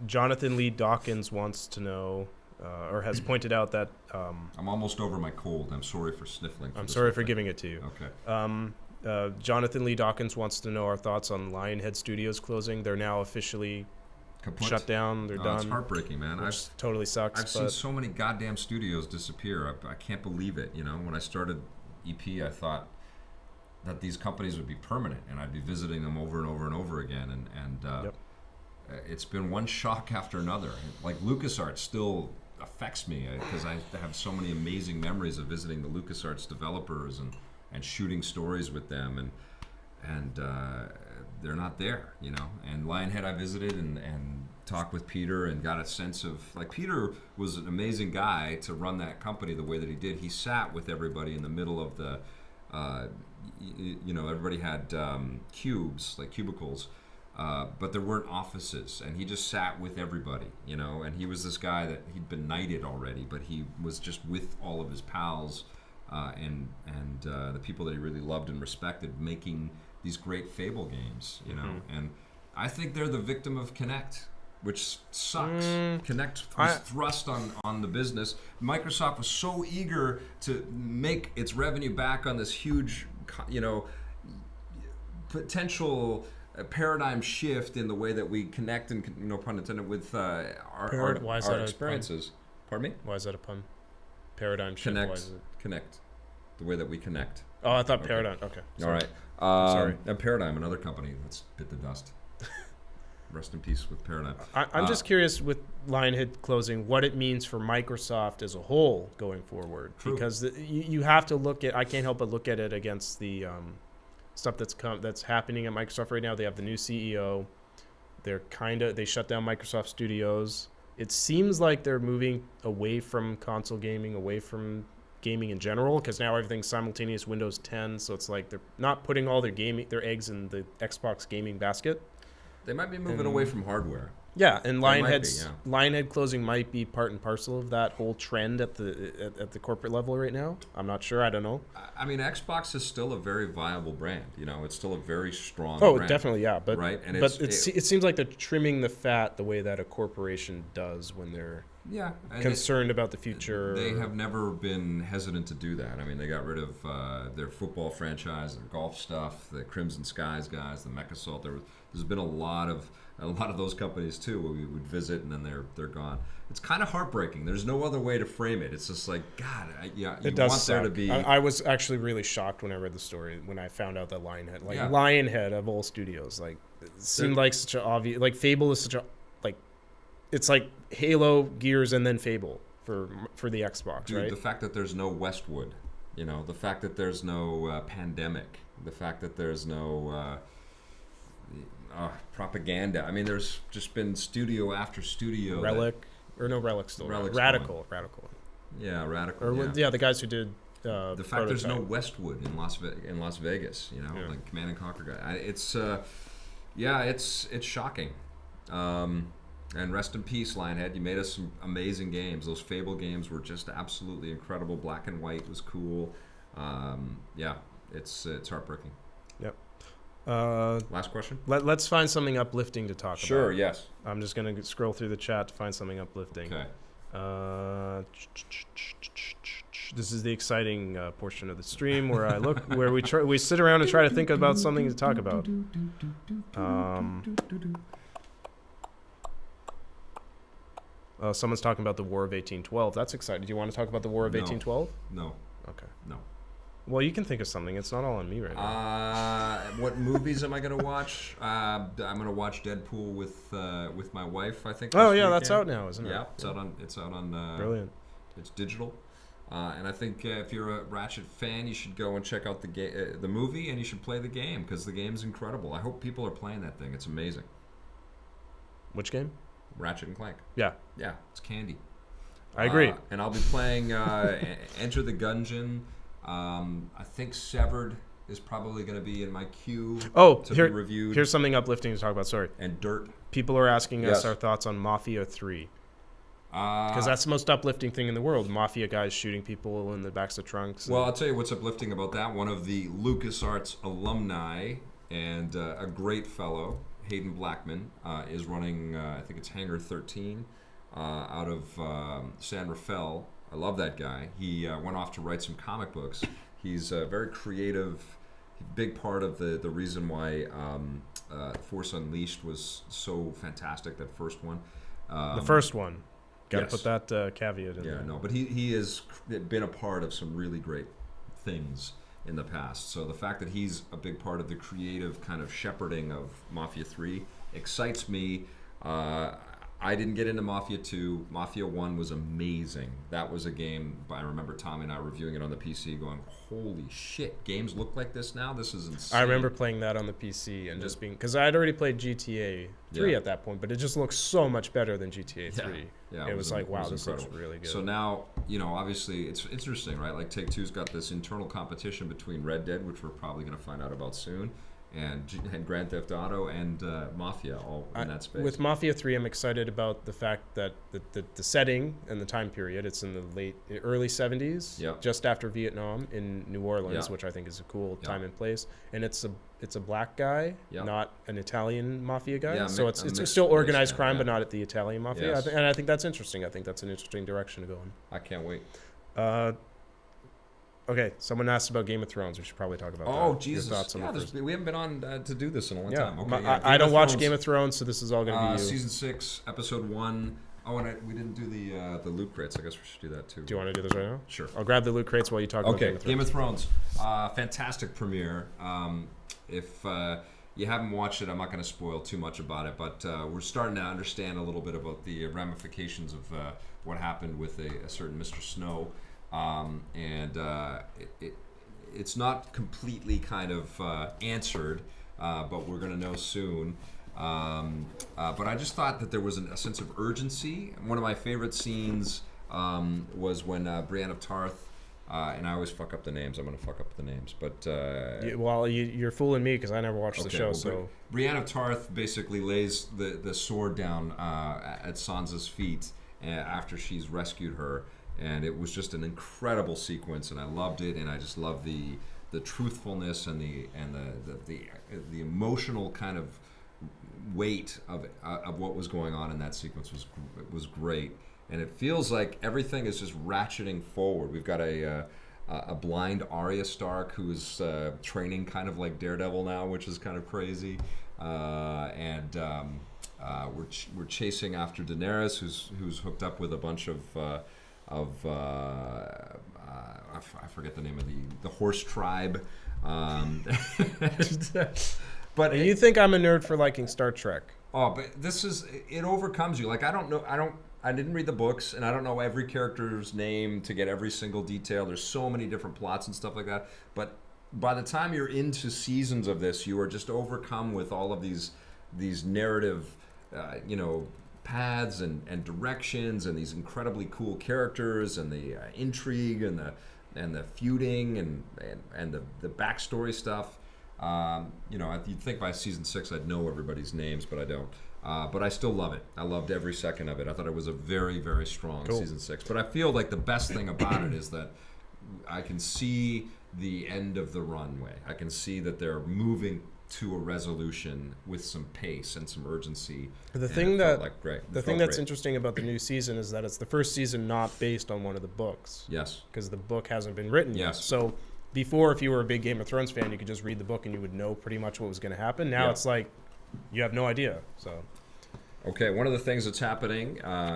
Jonathan Lee Dawkins wants to know, or has pointed out that... I'm almost over my cold. I'm sorry for sniffling. I'm sorry for giving it to you. Okay. Jonathan Lee Dawkins wants to know our thoughts on Lionhead Studios closing. They're now officially kaput. Shut down. They're done. It's heartbreaking, man. Which totally sucks. I've seen so many goddamn studios disappear. I can't believe it. When I started EP, I thought that these companies would be permanent, and I'd be visiting them over and over and over again. And it's been one shock after another. Like LucasArts still affects me because I have so many amazing memories of visiting the LucasArts developers and shooting stories with them. And and they're not there, you know. And Lionhead, I visited and talked with Peter and got a sense of, like, Peter was an amazing guy to run that company the way that he did. He sat with everybody in the middle of the, you know, everybody had cubes, like cubicles, but there weren't offices, and he just sat with everybody, you know. And he was this guy that he'd been knighted already, but he was just with all of his pals and the people that he really loved and respected, making these great Fable games, you know. And I think they're the victim of Kinect, which sucks. Kinect was thrust on the business. Microsoft was so eager to make its revenue back on this huge, you know, potential paradigm shift in the way that we connect, and no pun intended, with our experiences. Pardon me? Why is that a pun? Paradigm shift. Connect. Why is it? Connect. The way that we connect. Oh, I thought paradigm. Okay. All right. Sorry. And Paradigm, another company that's bit the dust. Rest in peace with Paradigm. I'm just curious with Lionhead closing, what it means for Microsoft as a whole going forward. True. Because you have to look at, I can't help but look at it against the stuff that's happening at Microsoft right now. They have the new CEO. They shut down Microsoft Studios. It seems like they're moving away from console gaming, away from gaming in general, because now everything's simultaneous Windows 10. So it's like they're not putting all their eggs in the Xbox gaming basket. They might be moving away from hardware. Yeah, and Lionhead Lionhead closing might be part and parcel of that whole trend at the corporate level right now. I'm not sure. I don't know. I mean, Xbox is still a very viable brand. You know, it's still a very strong brand. Oh, definitely, yeah. But right? And it seems like they're trimming the fat the way that a corporation does when they're concerned about the future. They have never been hesitant to do that. I mean, they got rid of their football franchise, their golf stuff, the Crimson Skies guys, the MechAssault. There's been a lot of those companies too, where we would visit and then they're gone. It's kind of heartbreaking. There's no other way to frame it. It's just like, God, you want there to be. I was actually really shocked when I read the story, when I found out that Lionhead of all studios, like, it seemed like such an obvious, like, Fable is such a, like, it's like Halo, Gears, and then Fable for the Xbox. Dude, right? The fact that there's no Westwood, you know, the fact that there's no Pandemic, the fact that there's no propaganda. I mean, there's just been studio after studio. Relic still. Radical. Yeah, Radical. The guys who did. The fact there's no Westwood in Las Vegas, you know, like Command and Conquer guy. It's shocking. And rest in peace, Lionhead. You made us some amazing games. Those Fable games were just absolutely incredible. Black and white was cool. It's heartbreaking. Yep. Last question? Let's find something uplifting to talk about. Sure, yes. I'm just going to scroll through the chat to find something uplifting. Okay. This is the exciting portion of the stream where we sit around and try to think about something to talk about. Someone's talking about the War of 1812. That's exciting. Do you want to talk about the War of 1812? No. Okay. No. Well, you can think of something. It's not all on me right now. What movies am I going to watch? I'm going to watch Deadpool with my wife, I think. Oh, yeah, that's out now, isn't it? Yeah, it's out on Brilliant. It's digital. And I think if you're a Ratchet fan, you should go and check out the movie, and you should play the game, because the game's incredible. I hope people are playing that thing. It's amazing. Which game? Ratchet and Clank. Yeah. Yeah, it's candy. I agree. And I'll be playing Enter the Gungeon. I think Severed is probably going to be in my queue to be reviewed. Here's something uplifting to talk about. Sorry. And Dirt. People are asking us our thoughts on Mafia 3. Because that's the most uplifting thing in the world. Mafia guys shooting people in the backs of trunks. Well, I'll tell you what's uplifting about that. One of the LucasArts alumni and a great fellow, Hayden Blackman, is running, I think it's Hangar 13, out of San Rafael. I love that guy. He went off to write some comic books. He's very creative, big part of the reason why Force Unleashed was so fantastic, that first one. The first one. Got to put that caveat in there. Yeah, no, but he has been a part of some really great things in the past. So the fact that he's a big part of the creative kind of shepherding of Mafia 3 excites me. I didn't get into Mafia 2. Mafia 1 was amazing. That was a game, I remember Tommy and I reviewing it on the PC going, holy shit, games look like this now? This is insane. I remember playing that on the PC and just being, because I had already played GTA 3 at that point, but it just looks so much better than GTA 3. Yeah, it was like, wow, this incredible. looks really good. So now, obviously it's interesting, right? Like Take-Two's got this internal competition between Red Dead, which we're probably going to find out about soon, and Grand Theft Auto and Mafia, all in that space. With Mafia 3, I'm excited about the fact that the setting and the time period, it's in the early 70s, just after Vietnam in New Orleans, which I think is a cool time and place. And it's a black guy, not an Italian mafia guy. So it's still organized crime, but not at the Italian mafia. Yes. And I think that's interesting. I think that's an interesting direction to go in. I can't wait. Okay, someone asked about Game of Thrones. We should probably talk about that. Oh, Jesus. Your thoughts on We haven't been on to do this in a long time. Okay, I don't watch Game of Thrones, so this is all going to be you. Season 6, Episode 1. Oh, and we didn't do the loot crates. I guess we should do that, too. Do you want to do this right now? Sure. I'll grab the loot crates while you talk about Game of Thrones. Fantastic premiere. If you haven't watched it, I'm not going to spoil too much about it, but we're starting to understand a little bit about the ramifications of what happened with a certain Mr. Snow. It's not completely kind of answered, but we're going to know soon. But I just thought that there was a sense of urgency. One of my favorite scenes was when Brienne of Tarth, and I always fuck up the names. I'm going to fuck up the names, but you're fooling me because I never watched the show. So Brienne of Tarth basically lays the sword down at Sansa's feet after she's rescued her. And it was just an incredible sequence, and I loved it. And I just love the truthfulness and the emotional kind of weight of what was going on in that sequence was great. And it feels like everything is just ratcheting forward. We've got a blind Arya Stark who is training kind of like Daredevil now, which is kind of crazy. We're chasing after Daenerys, who's hooked up with a bunch of I forget the name of the horse tribe. But you think I'm a nerd for liking Star Trek? Oh, but it overcomes you. Like I didn't read the books, and I don't know every character's name to get every single detail. There's so many different plots and stuff like that. But by the time you're into seasons of this, you are just overcome with all of these narrative, paths and directions, and these incredibly cool characters, and the intrigue, and the feuding, and the backstory stuff. You'd think by season 6 I'd know everybody's names, but I don't. But I still love it. I loved every second of it. I thought it was a very, very strong season 6. But I feel like the best thing about it is that I can see the end of the runway. I can see that they're moving to a resolution with some pace and some urgency. The thing that's interesting about the new season is that it's the first season not based on one of the books. Yes. Because the book hasn't been written yet. So before, if you were a big Game of Thrones fan, you could just read the book and you would know pretty much what was going to happen. Now it's like you have no idea. So. Okay, one of the things that's happening,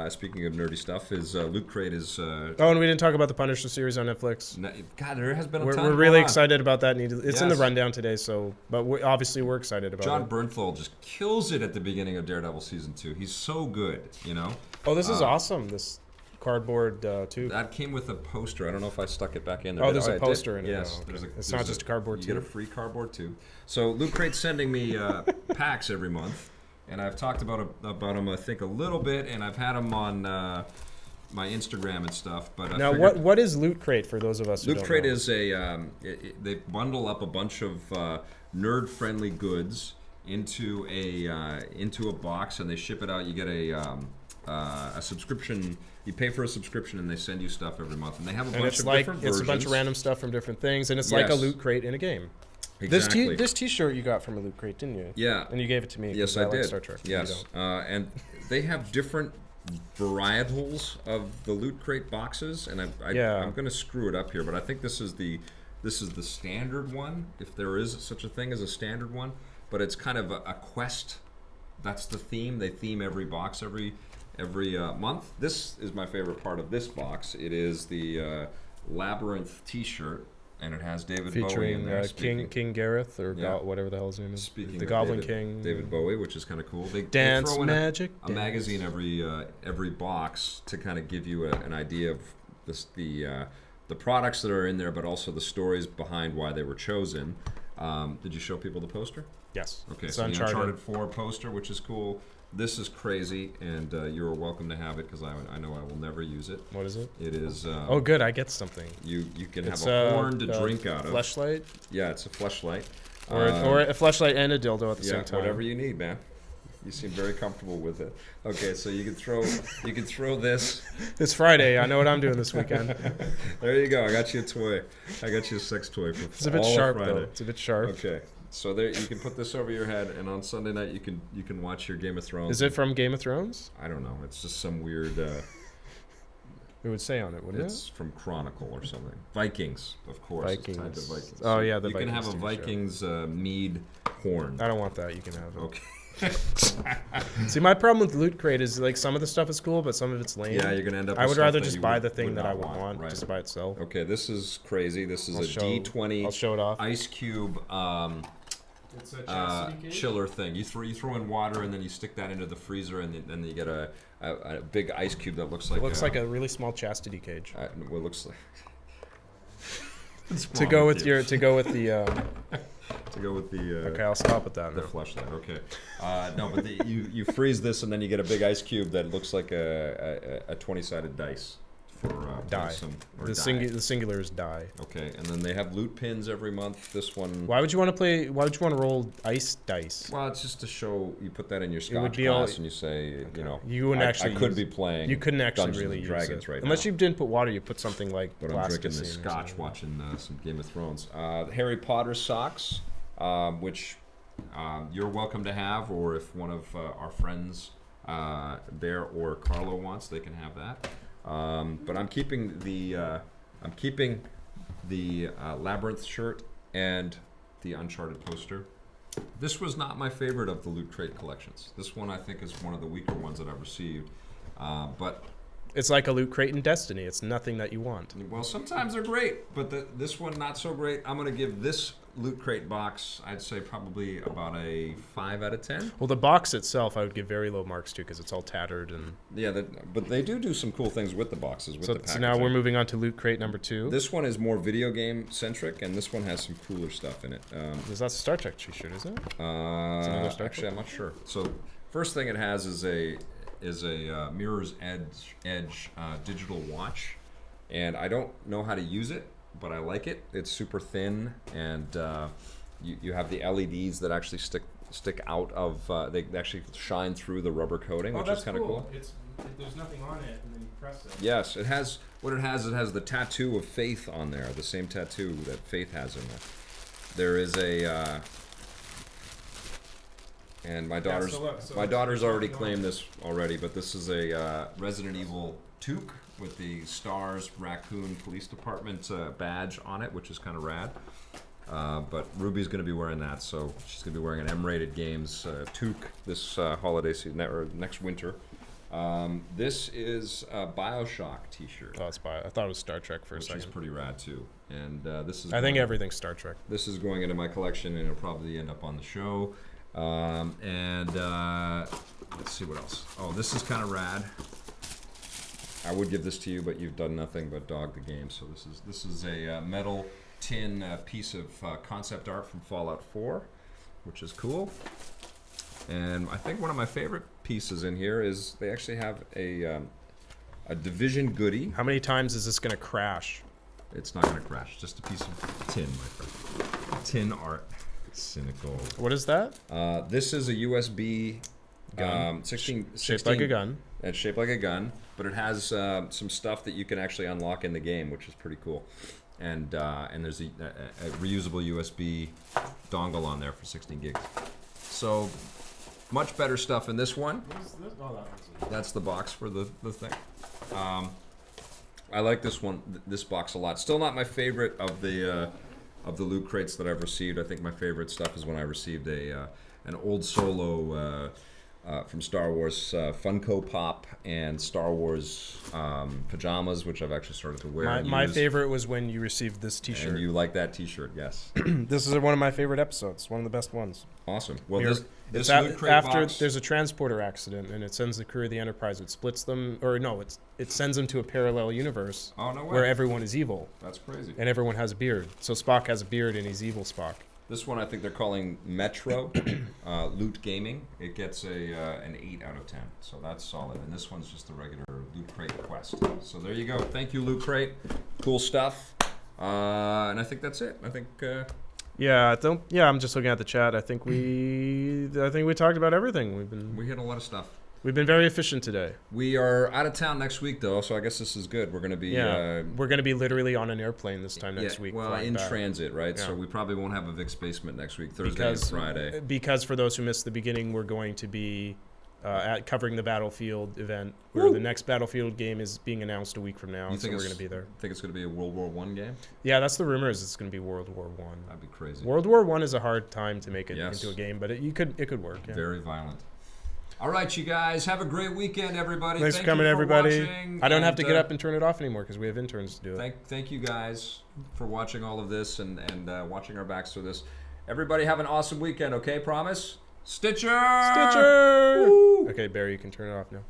speaking of nerdy stuff, is Loot Crate is... and we didn't talk about the Punisher series on Netflix. God, there has been a ton. We're really excited about that. It's in the rundown today, but obviously we're excited about it. John Bernthal just kills it at the beginning of Daredevil Season 2. He's so good, Oh, this is awesome, this cardboard tube. That came with a poster. I don't know if I stuck it back in there. Oh, there's a poster in it. Yes. Okay. It's not just a cardboard tube. You get a free cardboard tube. So Loot Crate's sending me packs every month. And I've talked about them, I think, a little bit, and I've had them on my Instagram and stuff. But now, what is Loot Crate for those of us who don't know? Loot Crate is they bundle up a bunch of nerd-friendly goods into a box, and they ship it out. You get a subscription. You pay for a subscription, and they send you stuff every month. And they have a bunch of different versions. It's a bunch of random stuff from different things, and it's like a Loot Crate in a game. Exactly. This T-shirt you got from a Loot Crate, didn't you? Yeah. And you gave it to me. Yes, I did. Like Star Trek. Yes. And they have different varietals of the Loot Crate boxes, and I'm going to screw it up here, but I think this is the standard one, if there is such a thing as a standard one. But it's kind of a quest. That's the theme. They theme every box every month. This is my favorite part of this box. It is the Labyrinth T-shirt. And it has David Bowie in featuring there. Speaking, King Gareth or Yeah. whatever the hell his name is. speaking The of Goblin David, King. David Bowie, which is kind of cool. They Dance throw in Magic. a magazine every box to kind of give you an idea of the products that are in there, but also the stories behind why they were chosen. Did you show people the poster? Yes. Okay, It's so Uncharted. the Uncharted 4 poster, which is cool. This is crazy, and you're welcome to have it because I know I will never use it. What is it? It is. Oh, good. I get something. You can It's have a horn to drink out of. Fleshlight? Yeah, it's a fleshlight. Or a fleshlight and a dildo at the Yeah, same time. whatever you need, man. You seem very comfortable with it. Okay, so you can throw this. It's Friday. I know what I'm doing this weekend. There you go. I got you a toy. I got you a sex toy for It's a bit all of sharp, Friday. though. It's a bit sharp. Okay, so there you can put this over your head, and on Sunday night you can watch your Game of Thrones. Is it from Game of Thrones? I don't know. It's just some weird. It would say on it, wouldn't It's from Chronicle or something. Vikings, of course. It's tied to Vikings. Vikings. Oh, yeah, the you Vikings can have a TV show. Vikings mead horn. it? I don't want that. You can have it. Okay. See, my problem with Loot Crate is like some of the stuff is cool, but some of it's lame. Yeah, you're gonna end up. I with would stuff rather that just you buy would- the thing would that I not would want right. just by itself. Okay, this is crazy. This is I'll a show- D20 I'll show it off. ice cube It's a chiller thing. You throw in water and then you stick that into the freezer and then you get a big ice cube that looks like It looks like a really small chastity cage. what looks like To go with the to go with the Okay, I'll stop with that the now. fleshlight. Okay, no, but you freeze this and then you get a big ice cube that looks like a 20-sided dice for Die. or The die. the singular is die. Okay, and then they have loot pins every month. This one. Why would you want to play? Why would you want to roll ice dice? Well, it's just to show you put that in your would Scotch be all- glass and you say, you know, You wouldn't I actually could use be it. playing. You couldn't actually Dungeons really and use Dragons it. right Unless now. you didn't put water, you put something like But I'm drinking this plasticine or Scotch, something. watching some Game of Thrones. Harry Potter socks, which you're welcome to have, or if one of our friends Bear or Carlo wants, they can have that. But I'm keeping the Labyrinth shirt and the Uncharted poster. This was not my favorite of the Loot Crate collections. This one I think is one of the weaker ones that I've received. But It's like a Loot Crate in Destiny. It's nothing that you want. well, sometimes they're great, but this one not so great. I'm gonna give this Loot Crate box, I'd say probably about a 5 out of 10. Well, the box itself, I would give very low marks to because it's all tattered and. Yeah, but they do some cool things with the boxes, with the So packaging. now we're moving on to Loot Crate number 2. This one is more video game centric, and this one has some cooler stuff in it. Is that a Star Trek t-shirt? Is it? another Star Actually, I'm not sure. So, first thing it has is a Mirror's Edge digital watch, and I don't know how to use it, but I like it. It's super thin, and you have the LEDs that actually stick out of. They actually shine through the rubber coating, which is kind of cool. There's nothing on it, and then you press it. Yes, it has. What it has the tattoo of Faith on there, the same tattoo that Faith has in there. There is a. And my daughter's already claimed this already, but this is a Resident Evil toque with the Stars Raccoon Police Department badge on it, which is kind of rad. But Ruby's going to be wearing that, so she's going to be wearing an M-rated games toque this holiday season or next winter. This is a BioShock T-shirt. Oh, it's I thought it was Star Trek for a Which second. is pretty rad too, and this is. I think everything's Star Trek. This is going into my collection, and it'll probably end up on the show. Let's see what else. Oh, this is kind of rad. I would give this to you, but you've done nothing but dog the game. So this is a metal tin piece of concept art from Fallout 4, which is cool. And I think one of my favorite pieces in here is they actually have a Division goodie. How many times is this going to crash? It's not going to crash. Just a piece of tin, my friend. Tin art. Cynical. What is that? This is a USB Gun. 16 Shaped like a gun. It's shaped like a gun, but it has some stuff that you can actually unlock in the game, which is pretty cool. And there's a reusable USB dongle on there for 16 gigs. So much better stuff in this one. What is this? Oh, that one's That's the box for the thing. I like this one, this box a lot. Still not my favorite of the Loot Crates that I've received. I think my favorite stuff is when I received an old Solo from Star Wars Funko Pop and Star Wars pajamas, which I've actually started to wear. My favorite was when you received this T-shirt. And you like that T-shirt, yes. This is one of my favorite episodes. One of the best ones. Awesome. Well, this after Loot Crate box, there's a transporter accident and it sends the crew of the Enterprise. It splits them, or no, it sends them to a parallel universe where everyone is evil. That's crazy. And everyone has a beard. So Spock has a beard and he's evil Spock. This one I think they're calling Metro Loot Gaming. It gets an 8 out of 10, so that's solid. And this one's just the regular Loot Crate Quest. So there you go. Thank you, Loot Crate. Cool stuff. And I think that's it. I think. I'm just looking at the chat. I think we talked about everything. We hit a lot of stuff. We've been very efficient today. We are out of town next week, though, so I guess this is good. We're going to be... we're going to be literally on an airplane this time next week. Well, in transit, right? Yeah. So we probably won't have a Vic's Basement next week, Thursday and Friday. Because for those who missed the beginning, we're going to be covering the Battlefield event, where the next Battlefield game is being announced a week from now, so we're going to be there. Think it's going to be a World War I game? Yeah, that's the rumor, is it's going to be World War I. That'd be crazy. World War I is a hard time to make it into a game, but it could work. Yeah. Very violent. All right, you guys. Have a great weekend, everybody. Thanks for coming, everybody. Watching, I don't have to get up and turn it off anymore because we have interns to do it. Thank you guys for watching all of this and watching our backs through this. Everybody have an awesome weekend, okay? Promise? Stitcher! Woo! Okay, Barry, you can turn it off now.